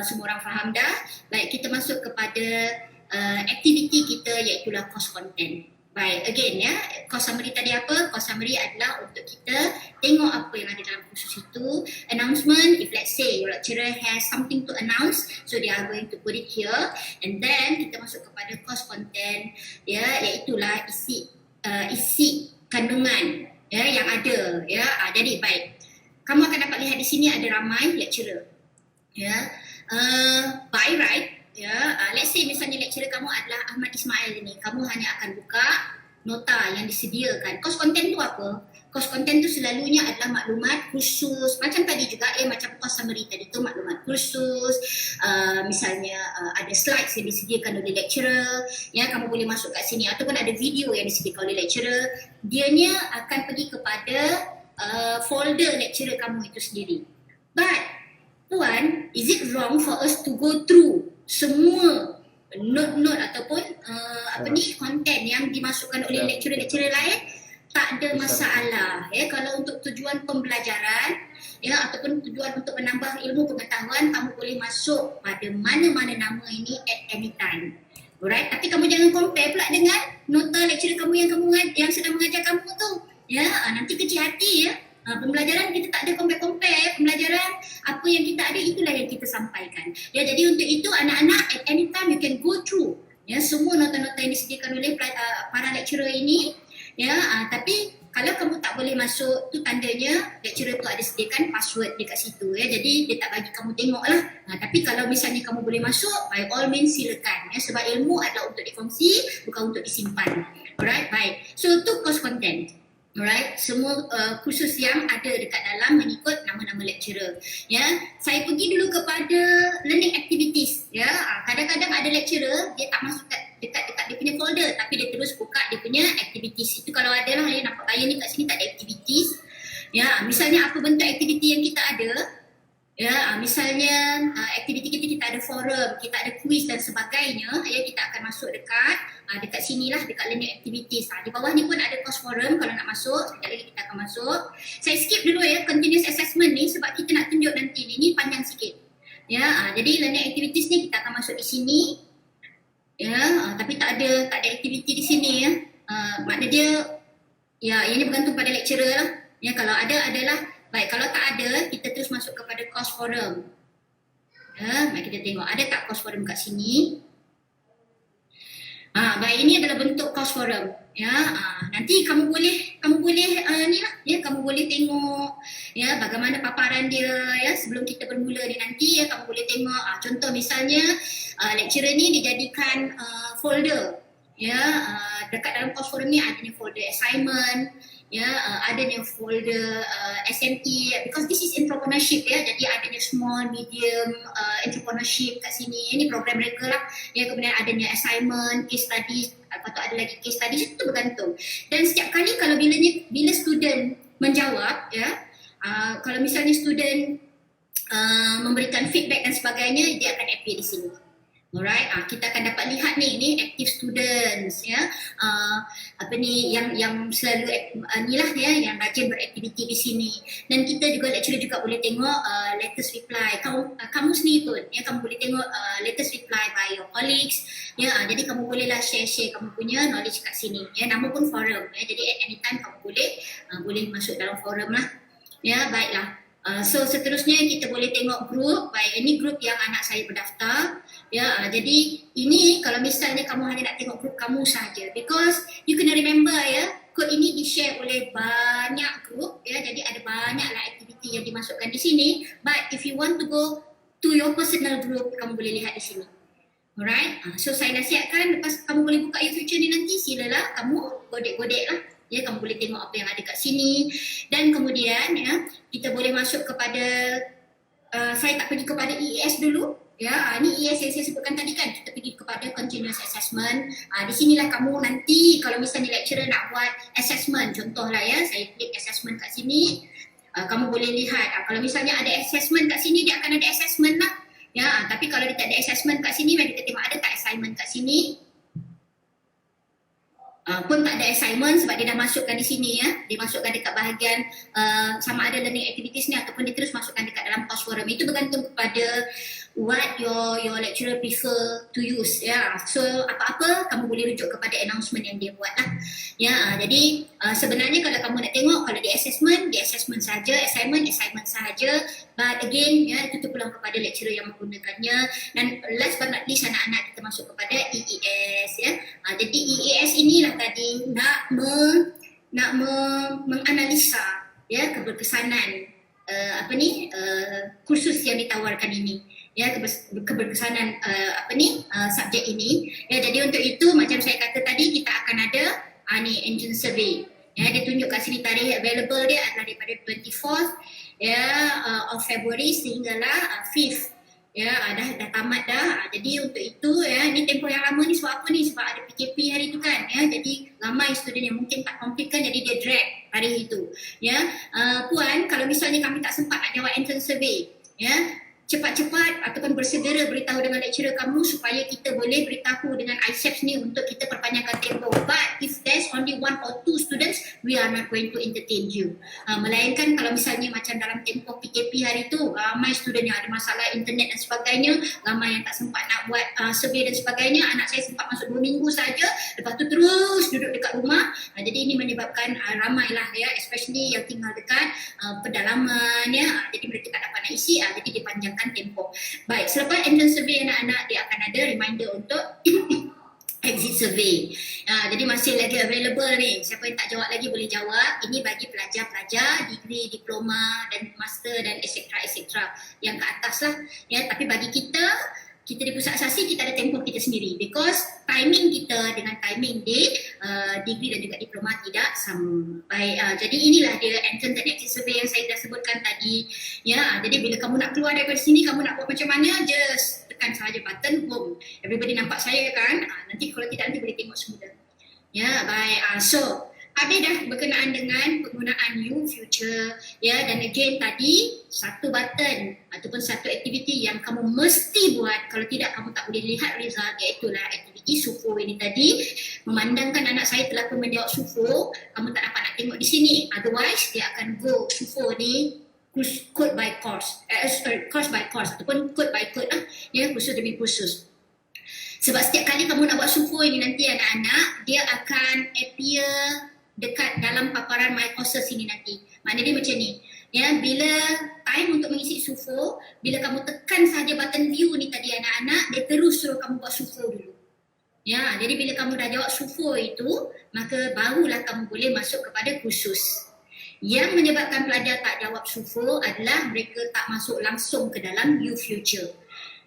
semua orang faham dah. Baik, kita masuk kepada aktiviti kita iaitulah course content. Baik, again course summary tadi apa? Course summary adalah untuk kita tengok apa yang ada dalam kursus itu. Announcement, if let's say your lecturer has something to announce, so they are going to put it here. And then kita masuk kepada course content, iaitulah isi kandungan yang ada. Jadi baik, kamu akan dapat lihat di sini ada ramai lecturer. By right, let's say misalnya lecturer kamu adalah Ahmad Ismail ni, kamu hanya akan buka nota yang disediakan. Course content tu apa? Course content tu selalunya adalah maklumat kursus. Macam tadi juga macam course summary tadi tu maklumat kursus. Misalnya ada slides yang disediakan oleh lecturer, kamu boleh masuk kat sini ataupun ada video yang disediakan oleh lecturer. Dianya akan pergi kepada folder lecturer kamu itu sendiri. But Tuan, is it wrong for us to go through semua note-note ataupun konten yang dimasukkan oleh lecturer-lecturer lain? Tak ada masalah kalau untuk tujuan pembelajaran ataupun tujuan untuk menambah ilmu pengetahuan, kamu boleh masuk pada mana-mana nama ini at any time. Alright, tapi kamu jangan compare pula dengan nota lecturer kamu yang sedang mengajar kamu tu. Nanti kecil hati pembelajaran kita tak ada compare-compare. Pembelajaran apa yang kita ada itulah yang kita sampaikan. Jadi untuk itu anak-anak at any time you can go through semua nota-nota yang disediakan oleh para lecturer ini. Tapi kalau kamu tak boleh masuk, tu tandanya lecturer tu ada sediakan password dekat situ. Jadi dia tak bagi kamu tengok lah. Tapi kalau misalnya kamu boleh masuk, by all means silakan. Sebab ilmu adalah untuk dikongsi, bukan untuk disimpan. Alright, baik. So tu course content. Alright, semua kursus yang ada dekat dalam mengikut nama-nama lecturer. Saya pergi dulu kepada learning activities. Kadang-kadang ada lecturer dia tak masuk dekat dia punya folder, tapi dia terus buka dia punya activities. Itu kalau ada lah, nampak saya ni kat sini tak ada activities. Misalnya apa bentuk aktiviti yang kita ada? Misalnya aktiviti kita ada forum, kita ada quiz dan sebagainya. Kita akan masuk dekat sinilah, dekat learning activities. Di bawah ni pun ada course forum kalau nak masuk. Sekejap lagi kita akan masuk. Saya skip dulu continuous assessment ni sebab kita nak tunjuk nanti ni panjang sikit. Jadi learning activities ni kita akan masuk di sini. Tapi tak ada aktiviti di sini makna dia ini bergantung pada lecturer lah. Kalau ada adalah baik, kalau tak ada kita terus masuk kepada course forum. Mari kita tengok ada tak course forum kat sini. Baik, ini adalah bentuk course forum. Nanti kamu boleh ni lah kamu boleh tengok ya, bagaimana paparan dia ya sebelum kita bermula ni nanti ya, kamu boleh tengok contoh misalnya lecturer ni dijadikan folder ya, dekat dalam course forum ni adanya folder assignment ya, adanya folder SME, because this is entrepreneurship ya, jadi adanya small medium entrepreneurship kat sini. Ini program mereka lah ya, kemudian adanya assignment, case study, lepas tu ada lagi case study, itu bergantung. Dan setiap kali kalau bila student menjawab ya, kalau misalnya student memberikan feedback dan sebagainya, dia akan appear di sini. Alright, kita akan dapat lihat ni active students ya, apa ni yang selalu ni lah ya, yang rajin beraktiviti di sini. Dan kita juga lecturer juga boleh tengok latest reply. Kamu sendiri pun ya, kamu boleh tengok latest reply by your colleagues ya. Jadi kamu bolehlah share kamu punya knowledge kat sini ya. Nama pun forum ya, jadi at any time kamu boleh masuk dalam forum lah ya. Baiklah. So seterusnya kita boleh tengok group. Baik, ini group yang anak saya berdaftar ya. Jadi ini kalau misalnya kamu hanya nak tengok group kamu saja, because you kena remember ya, kod ini di-share oleh banyak group ya, jadi ada banyaklah aktiviti yang dimasukkan di sini. But if you want to go to your personal group, kamu boleh lihat di sini. Alright, so saya nasihatkan lepas kamu boleh buka iFuture ni nanti, silalah kamu godek-godek lah ya, kamu boleh tengok apa yang ada kat sini. Dan kemudian ya, kita boleh masuk kepada saya tak pergi kepada EAS dulu ya. Ni EAS yang saya sebutkan tadi kan, kita pergi kepada continuous assessment. Di sinilah kamu nanti kalau misalnya lecturer nak buat assessment, contohlah ya, saya klik assessment kat sini, kamu boleh lihat kalau misalnya ada assessment kat sini, dia akan ada assessment lah ya. Tapi kalau dia tak ada assessment kat sini, mari kita tengok ada tak assignment kat sini. Pun tak ada assignment sebab dia dah masukkan di sini ya. Dia masukkan dekat bahagian sama ada learning activities ni ataupun dia terus masukkan dekat dalam course forum. Itu bergantung kepada what your lecturer prefer to use ya. So apa-apa kamu boleh rujuk kepada announcement yang dia buat lah ya. Jadi sebenarnya kalau kamu nak tengok, kalau di assessment saja, assignment sahaja. But again ya, itu terpulang kepada lecturer yang menggunakannya. Dan last but not least, anak-anak kita masuk kepada EES ya. Jadi EES inilah tadi nak menganalisa ya keberkesanan kursus yang ditawarkan ini ya, keberkesanan subjek ini ya. Jadi untuk itu macam saya kata tadi, kita akan ada ni engine survey ya. Dia tunjuk kat sini tarikh available dia adalah daripada 24th ya of February sehinggalah 5th ya, dah tamat dah. Jadi untuk itu ya, ni tempoh yang lama ni sebab apa ni? Sebab ada PKP hari tu kan ya. Jadi ramai student yang mungkin tak complete kan, jadi dia drag hari itu ya. Puan, kalau misalnya kami tak sempat nak jawab entrance survey ya, cepat-cepat ataupun bersegera beritahu dengan lecturer kamu supaya kita boleh beritahu dengan ICEPS ni untuk kita perpanjangkan tempoh. But if there's only 1 or 2 students, we are not going to entertain you. Melainkan kalau misalnya macam dalam tempoh PKP hari tu, ramai student yang ada masalah internet dan sebagainya, ramai yang tak sempat nak buat survey dan sebagainya. Anak saya sempat masuk 2 minggu saja, lepas tu terus duduk dekat rumah. Jadi ini menyebabkan ramailah ya, especially yang tinggal dekat pedalaman ya. Jadi mereka tak dapat nak isi, jadi dipanjangkan tempoh. Baik, selepas entrance survey anak-anak, dia akan ada reminder untuk exit survey. Jadi masih lagi available ni. Siapa yang tak jawab lagi boleh jawab. Ini bagi pelajar-pelajar degree, diploma dan master dan etc. yang ke atas lah ya. Tapi bagi kita di pusat asasi, kita ada tempoh kita sendiri, because timing kita dengan timing di degree dan juga diploma tidak sama. Baik, jadi inilah dia entrance and exit survey yang saya dah sebutkan tadi ya. Jadi bila kamu nak keluar daripada sini, kamu nak buat macam mana, just tekan sahaja button home. Everybody nampak saya kan? Nanti kalau tidak, nanti boleh tengok semula ya. Baik, so ada dah berkenaan dengan penggunaan U-Future ya. Dan again tadi, satu button ataupun satu aktiviti yang kamu mesti buat, kalau tidak kamu tak boleh lihat result, iaitulah aktiviti SUFO ini tadi. Memandangkan anak saya telah pun menjawab SUFO, kamu tak dapat nak tengok di sini, otherwise dia akan go SUFO ni code by course, course by course ataupun code by code lah ya, kursus demi kursus. Sebab setiap kali kamu nak buat SUFO ini nanti anak-anak, dia akan appear dekat dalam paparan my courses ini nanti. Maknanya dia macam ni ya, bila time untuk mengisi SUFO, bila kamu tekan saja button view ni tadi anak-anak, dia terus suruh kamu buat SUFO dulu ya. Jadi bila kamu dah jawab SUFO itu, maka barulah kamu boleh masuk kepada kursus Yang menyebabkan pelajar tak jawab SUFO adalah mereka tak masuk langsung ke dalam U-Future.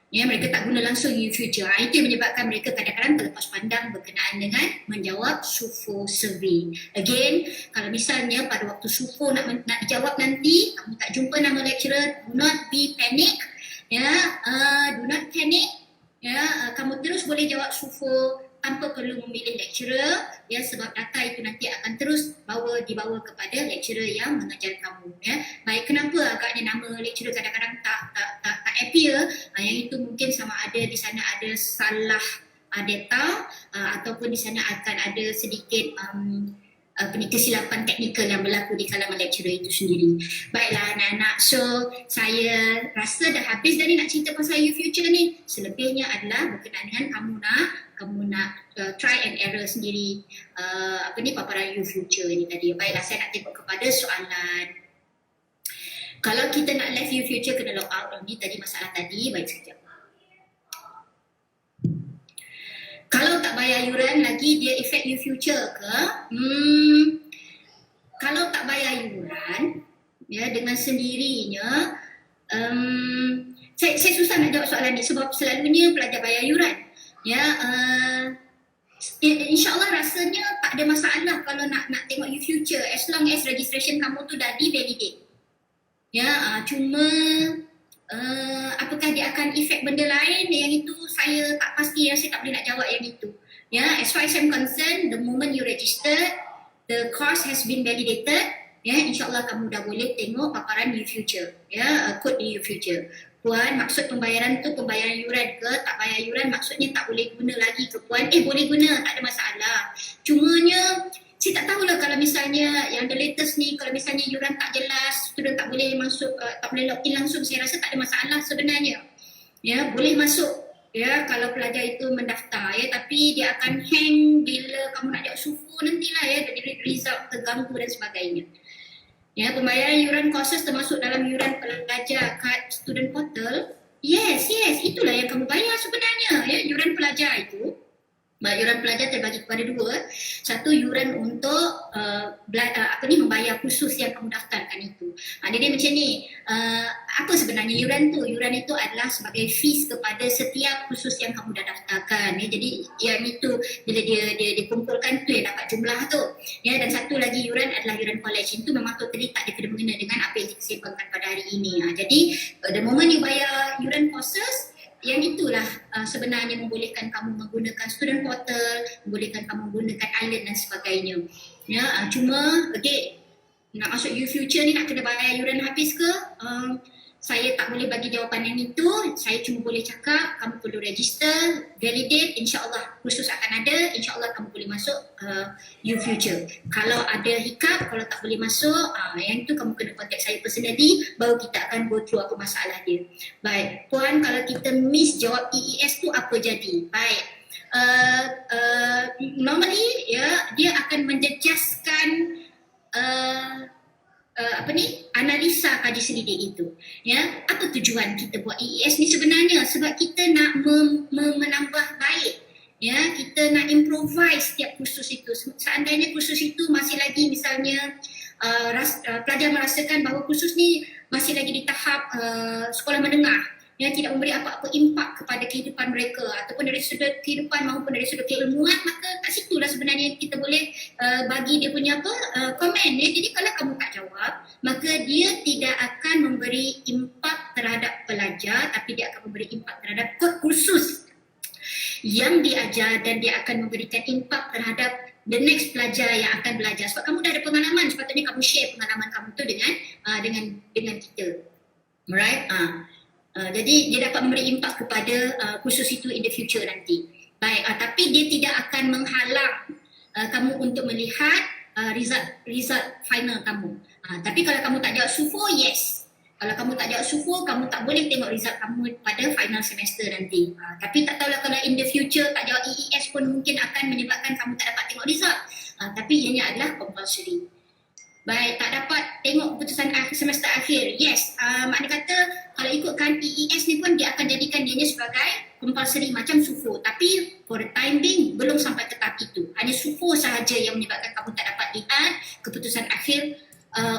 Ya, mereka tak guna langsung U-Future. Itu yang menyebabkan mereka kadang-kadang terlepas pandang berkenaan dengan menjawab SUFO survey. Again, kalau misalnya pada waktu SUFO nak dijawab nanti, kamu tak jumpa nama lecturer, do not be panic. Ya, do not panic. Ya, kamu terus boleh jawab SUFO tanpa perlu memilih lecturer, ya, sebab data itu nanti akan terus dibawa kepada lecturer yang mengajar kamu. Ya. Baik, kenapa agaknya nama lecturer kadang-kadang tak appear? Yang itu mungkin sama ada di sana ada salah data, ataupun di sana akan ada sedikit kesilapan teknikal yang berlaku di kalangan lecturer itu sendiri. Baiklah anak-anak, so saya rasa dah habis dari nak cerita pasal U-Future ni. Selebihnya adalah berkenaan dengan kamu nak try and error sendiri paparan U-Future ni tadi. Baiklah, saya nak tengok kepada soalan. Kalau kita nak left U-Future kena log out. Ni tadi masalah tadi. Baik, sekejap. Kalau tak bayar yuran lagi, dia efek U-Future ke? Kalau tak bayar yuran, ya, dengan sendirinya, saya susah nak jawab soalan ni sebab selalunya pelajar bayar yuran. Ya, InsyaAllah rasanya tak ada masalah kalau nak tengok U-Future as long as registration kamu tu dah di-validate. Ya, cuma apakah dia akan efek benda lain, yang itu saya tak pasti, saya tak boleh nak jawab yang itu. Ya, as far as I'm concerned, the moment you register, the course has been validated, ya, insyaAllah kamu dah boleh tengok paparan U-Future, ya, kod U-Future. Puan, maksud pembayaran tu pembayaran yuran ke? Tak bayar yuran maksudnya tak boleh guna lagi ke Puan? Boleh guna, tak ada masalah. Cumanya saya tak tahulah kalau misalnya yang the latest ni, kalau misalnya yuran tak jelas, student tak boleh masuk, tak boleh login langsung, saya rasa tak ada masalah sebenarnya. Ya, boleh masuk, ya, kalau pelajar itu mendaftar, ya, tapi dia akan hang bila kamu nak jawab SUFO nantilah, ya, jadi result terganggu dan sebagainya. Ya, pembayaran yuran courses termasuk dalam yuran pelajar kat student portal. Yes, itulah yang kamu bayar sebenarnya, ya, yuran pelajar itu. Yuran pelajar terbagi kepada dua. Satu, yuran untuk membayar khusus yang kamu daftarkan itu. Jadi macam ni, apa sebenarnya yuran tu? Yuran itu adalah sebagai fees kepada setiap khusus yang kamu dah daftarkan. Ya, jadi yang itu bila dia dikumpulkan tu yang dapat jumlah tu. Ya, dan satu lagi yuran adalah yuran college. Itu memang totally tak ada kena-mengena dengan apa yang kita sembangkan pada hari ini. Jadi the moment you bayar yuran courses, yang itulah sebenarnya membolehkan kamu menggunakan student portal, membolehkan kamu menggunakan island dan sebagainya. Ya, cuma nak masuk U-Future ni nak kena bayar yuran habis ke? Saya tak boleh bagi jawapan yang itu. Saya cuma boleh cakap kamu perlu register, validate, insyaAllah khusus akan ada, insyaAllah kamu boleh masuk U-Future. Kalau ada hiccup, kalau tak boleh masuk, yang itu kamu kena contact saya personally, baru kita akan go through apa masalah dia. Baik, Puan, kalau kita miss jawab EES tu apa jadi? Baik, normally, ya, dia akan menjejaskan analisa kaji selidik itu. Ya, apa tujuan kita buat EES ni sebenarnya? Sebab kita nak menambah baik. Ya, kita nak improvise setiap kursus itu. Seandainya kursus itu masih lagi misalnya pelajar merasakan bahawa kursus ni masih lagi di tahap sekolah menengah, yang tidak memberi apa-apa impak kepada kehidupan mereka ataupun dari sudut kehidupan maupun dari sudut keilmuan, maka kat situlah sebenarnya kita boleh bagi dia punya komen. Ya. Jadi kalau kamu tak jawab, maka dia tidak akan memberi impak terhadap pelajar, tapi dia akan memberi impak terhadap kod kursus yang diajar, dan dia akan memberikan impak terhadap the next pelajar yang akan belajar. Sebab kamu dah ada pengalaman, sepatutnya kamu share pengalaman kamu tu dengan kita. Alright? Jadi dia dapat memberi impak kepada kursus itu in the future nanti. Baik, tapi dia tidak akan menghalang kamu untuk melihat result final kamu. Tapi kalau kamu tak jawab SUFO, yes. Kalau kamu tak jawab SUFO, kamu tak boleh tengok result kamu pada final semester nanti. Tapi tak tahulah kalau in the future tak jawab EES pun mungkin akan menyebabkan kamu tak dapat tengok result. Tapi ianya adalah compulsory. Baik, tak dapat tengok keputusan semester akhir. Yes, makna kata kalau ikutkan EES ni pun dia akan jadikan dia sebagai compulsory macam SUFO. Tapi for the time being belum sampai ke tahap itu. Hanya SUFO sahaja yang menyebabkan kamu tak dapat lihat keputusan akhir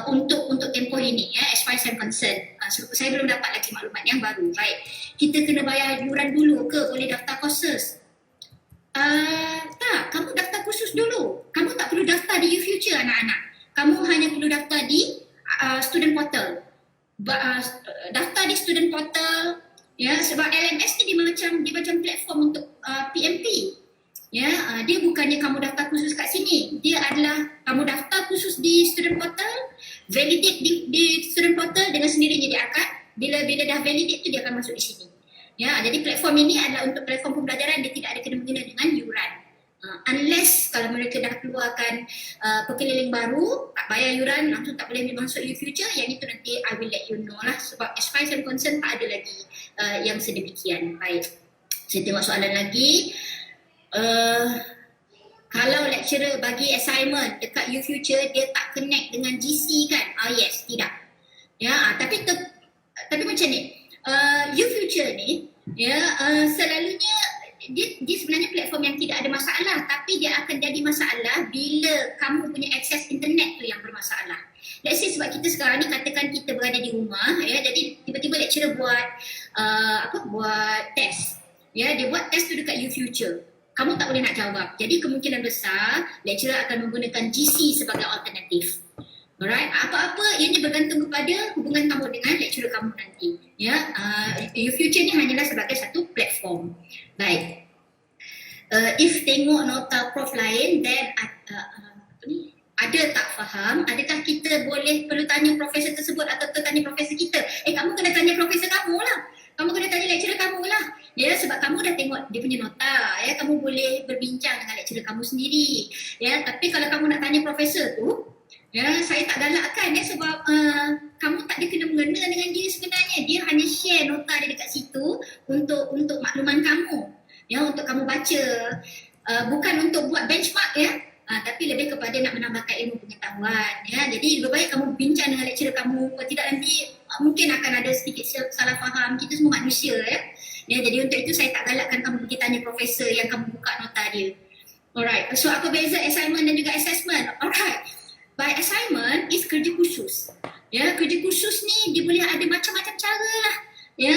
untuk tempoh ini as far as I'm concerned. Saya belum dapat lagi maklumat yang baru. Baik, kita kena bayar yuran dulu ke boleh daftar courses? Tak, kamu daftar kursus dulu. Kamu tak perlu daftar di YouFuture anak-anak. Kamu hanya perlu daftar di student portal. Daftar di student portal ya, sebab LMS ni dia macam platform untuk PMP. Ya, dia bukannya kamu daftar khusus kat sini. Dia adalah kamu daftar khusus di student portal, validate di student portal, dengan sendirinya dia akan bila dah validate tu dia akan masuk di sini. Ya, jadi platform ini adalah untuk platform pembelajaran, dia tidak ada kena-mengena dengan yuran. Unless kalau mereka dah keluarkan pekeliling baru, tak bayar yuran, langsung tak boleh masuk YouFuture, yang itu nanti I will let you know lah. Sebab as far as I'm concerned tak ada lagi yang sedemikian. Baik, saya tengok soalan lagi. Kalau lecturer bagi assignment dekat YouFuture, dia tak connect dengan GC kan? Yes, tidak. Ya, tapi macam ni, YouFuture ni selalunya dia sebenarnya platform yang tidak ada masalah, tapi dia akan jadi masalah bila kamu punya akses internet tu yang bermasalah. Let's say sebab kita sekarang ni katakan kita berada di rumah ya, jadi tiba-tiba lecturer buat test. Ya, dia buat test tu dekat YouFuture. Kamu tak boleh nak jawab. Jadi kemungkinan besar lecturer akan menggunakan GC sebagai alternatif. Alright, apa-apa ianya bergantung kepada hubungan kamu dengan lecturer kamu nanti. Ya, YouFuture ni hanyalah sebagai satu platform. Baik. If tengok nota prof lain, then ada tak faham? Adakah kita perlu tanya profesor tersebut atau tanya profesor kita? Kamu kena tanya profesor kamu lah. Kamu kena tanya lecturer kamu lah. Ya, sebab kamu dah tengok dia punya nota. Ya, kamu boleh berbincang dengan lecturer kamu sendiri. Ya, tapi kalau kamu nak tanya profesor tu, ya, saya tak galakkan ya, sebab kamu tak ada kena-mengena dengan dia sebenarnya. Dia hanya share nota dia dekat situ untuk makluman kamu. Ya, untuk kamu baca. Bukan untuk buat benchmark ya. Tapi lebih kepada nak menambahkan ilmu pengetahuan. Ya, jadi lebih baik kamu bincang dengan lecturer kamu. Kalau tidak nanti mungkin akan ada sedikit salah faham. Kita semua manusia ya. Ya, jadi untuk itu saya tak galakkan kamu pergi tanya profesor yang kamu buka nota dia. Alright. So apa beza assignment dan juga assessment? Alright. By assignment is kerja khusus. Ya, kerja khusus ni dia boleh ada macam-macam cara lah. Ya,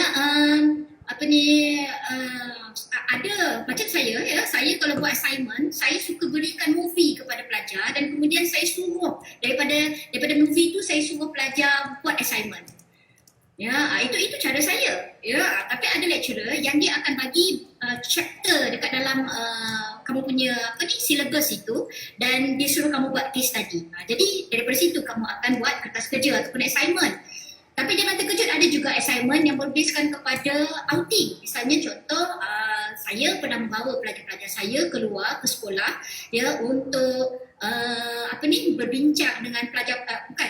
ada macam saya ya, saya kalau buat assignment, saya suka berikan movie kepada pelajar dan kemudian saya suruh daripada movie tu saya suruh pelajar buat assignment. Ya, itu cara saya. Ya, tapi ada lecturer yang dia akan bagi chapter dekat dalam kamu punya syllabus itu dan dia suruh kamu buat case study. Jadi daripada situ kamu akan buat kertas kerja ataupun assignment. Tapi jangan terkejut, ada juga assignment yang berbasiskan kepada outing. Misalnya contoh, saya pernah membawa pelajar-pelajar saya keluar ke sekolah ya untuk berbincang dengan pelajar,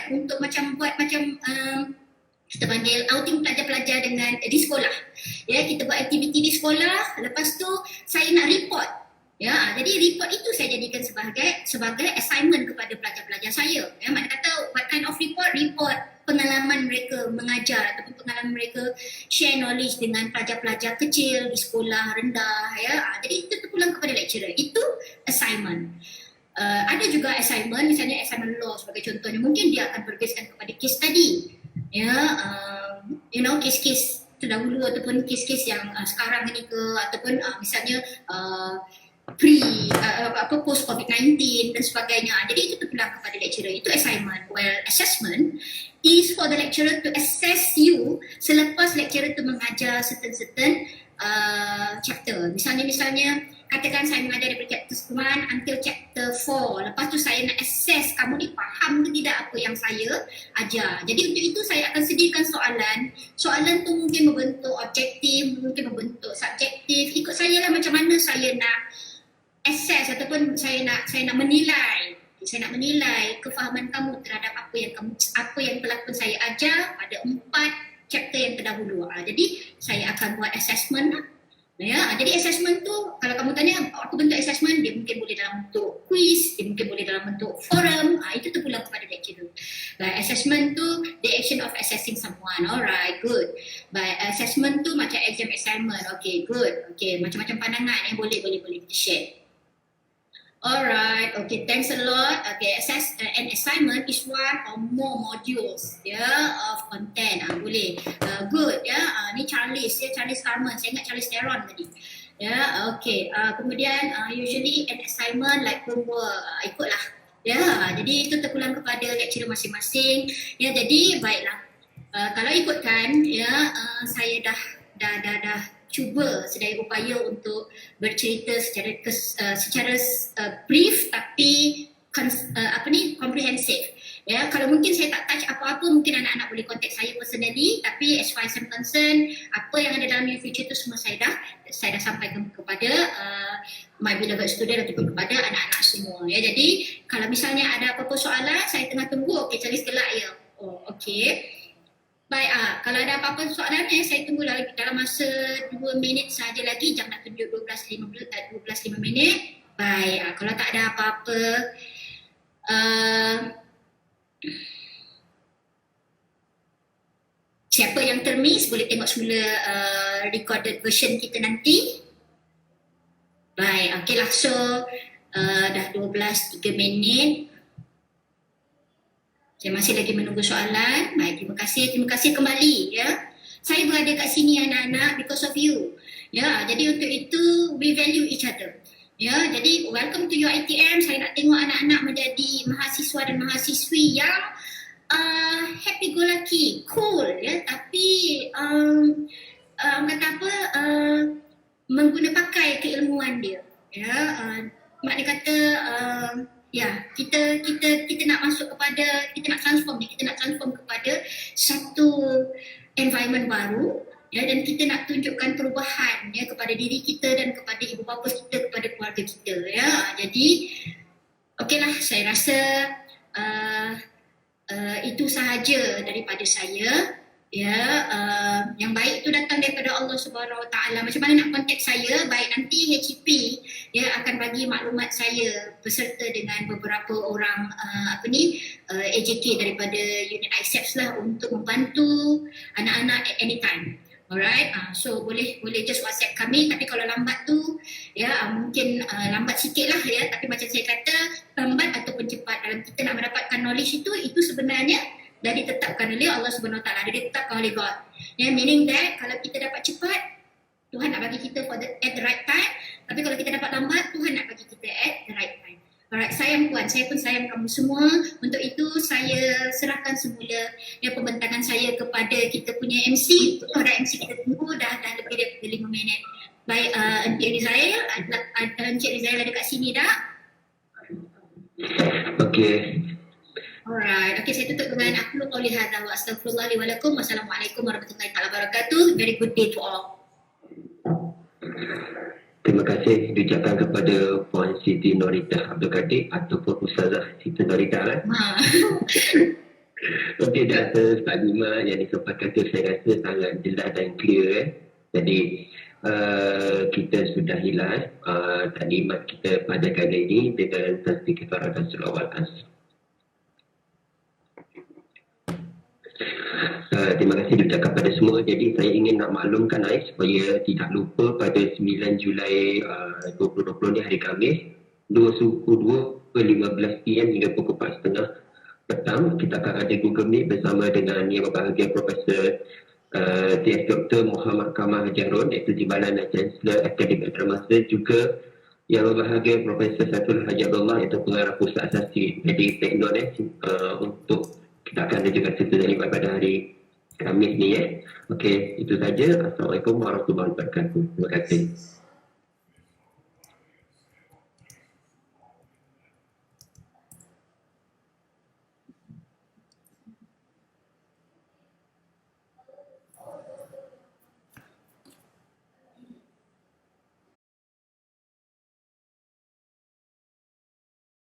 untuk buat kita panggil outing pelajar-pelajar di sekolah. Ya, kita buat aktiviti di sekolah, lepas tu saya nak report. Ya, jadi report itu saya jadikan sebagai assignment kepada pelajar-pelajar saya. Ya, mana kata what kind of report pengalaman mereka mengajar ataupun pengalaman mereka share knowledge dengan pelajar-pelajar kecil di sekolah rendah. Ya, jadi itu terpulang kepada lecturer. Itu assignment. Ada juga assignment, misalnya assignment law sebagai contohnya, mungkin dia akan berbasiskan kepada case study. Ya, kes-kes terdahulu ataupun kes-kes yang sekarang ni ke, ataupun misalnya post COVID-19 dan sebagainya. Jadi itu terpulang kepada lecturer. Itu assignment. Well, assessment is for the lecturer to assess you selepas lecturer tu mengajar certain chapter. Misalnya katakan saya mengajar daripada chapter 1 until chapter 4. Lepas tu saya nak assess kamu ni faham ke tidak apa yang saya ajar. Jadi untuk itu saya akan sediakan soalan. Soalan tu mungkin membentuk objektif, mungkin membentuk subjektif. Ikut saya lah macam mana saya nak assess ataupun saya nak menilai. Saya nak menilai kefahaman kamu terhadap apa yang telah pun saya ajar pada 4 chapter yang terdahulu. Jadi saya akan buat assessment lah. Ya, jadi assessment tu kalau kamu tanya apa bentuk assessment, dia mungkin boleh dalam bentuk quiz, dia mungkin boleh dalam bentuk forum. Itu terpulang kepada lecturer. But assessment tu the action of assessing someone. Alright, good. But assessment tu macam exam assignment. Okay, good. Okay, macam-macam pandangan boleh kita share. Alright, okay, thanks a lot. Okay, an assignment is one or more modules, of content. Boleh. Good, ni Charles, Charles Carmen. Saya ingat Charles Theron tadi. Okay. Kemudian usually an assignment like homework, ikutlah. Jadi itu terpulang kepada lecturer masing-masing. Jadi baiklah. Kalau ikutkan, saya dah cuba sedaya upaya untuk bercerita secara brief tapi komprehensif. Kalau mungkin saya tak touch apa-apa, mungkin anak-anak boleh contact saya personally, tapi as far as I'm concerned, apa yang ada dalam future tu semua saya dah sampaikan kepada my beloved student ataupun kepada anak-anak semua. Jadi kalau misalnya ada apa-apa soalan, saya tengah tunggu, okey Charles gelak ya. Oh, okey. Baik, kalau ada apa-apa soalan saya tunggu lagi dalam masa 2 minit saja lagi, jam nak tunjuk 12.5 minit. Baik, kalau tak ada apa-apa, siapa yang termiss boleh tengok semula recorded version kita nanti. Baik, okeylah, so dah 12.3 minit. Saya masih lagi menunggu soalan. Baik, terima kasih kembali Saya berada kat sini anak-anak because of you. Jadi untuk itu we value each other. Jadi welcome to your ITM. Saya nak tengok anak-anak menjadi mahasiswa dan mahasiswi yang happy go lucky, cool tapi kata apa, mengguna pakai keilmuan dia. Maknanya kata kita nak masuk kepada, kita nak transform kepada satu environment baru dan kita nak tunjukkan perubahan kepada diri kita dan kepada ibu bapa kita, kepada keluarga kita. Jadi okeylah, saya rasa itu sahaja daripada saya. Yang baik itu datang daripada Allah Subhanahu Wa Taala. Macam mana nak contact saya? Baik, nanti HEP akan bagi maklumat saya beserta dengan beberapa orang AJK daripada unit ISEPS lah untuk membantu anak-anak at any time. Alright, so boleh just WhatsApp kami. Tapi kalau lambat tu mungkin lambat sikit lah tapi macam saya kata, lambat ataupun cepat dalam kita nak mendapatkan knowledge itu sebenarnya dah ditetapkan oleh Allah Subhanahu Wa Taala, ditetapkan oleh God. Meaning that kalau kita dapat cepat, Tuhan nak bagi kita at the right time. Tapi kalau kita dapat lambat, Tuhan nak bagi kita at the right time. Alright, sayang puan, saya pun sayang kamu semua. Untuk itu saya serahkan semula pembentangan saya kepada kita punya MC. Kepada MC kita tunggu dah lebih daripada 5 minit. Baik, Encik Rizael ada kat sini dah? Okey. Alright, saya tutup dengan aku qauli hadza wa astaghfirullah li wa lakum. Wassalamualaikum warahmatullahi wabarakatuh. Very good day to all. Terima kasih diucapkan kepada Puan Siti Noridah Abdul Kadir ataupun Ustazah Siti Noridah Okey, dah taklimat yang disampaikan tu saya rasa sangat jelas dan clear Jadi kita sudah hilang taklimat kita pada kali ini dengan tasbih kafarah dan selawat asr. Terima kasih diucapkan kepada semua. Jadi saya ingin nak maklumkan supaya tidak lupa pada 9 Julai 2020 ni hari Khamis 2.15 PM hingga pukul 4.30 petang kita akan ada Google Meet bersama dengan Yang Berbahagia Profesor TS Dr. Muhammad Kamal Jarun, iaitu Timbalan dan Chancellor Akademik Antarabangsa, juga Yang Berbahagia Profesor Saiful Haji Abdullah, iaitu Pengarah Pusat Asasi Medik Teknon untuk kita akan ada juga cerita pada hari Khamis ni Okey, itu saja. Assalamualaikum warahmatullahi wabarakatuh. Terima kasih.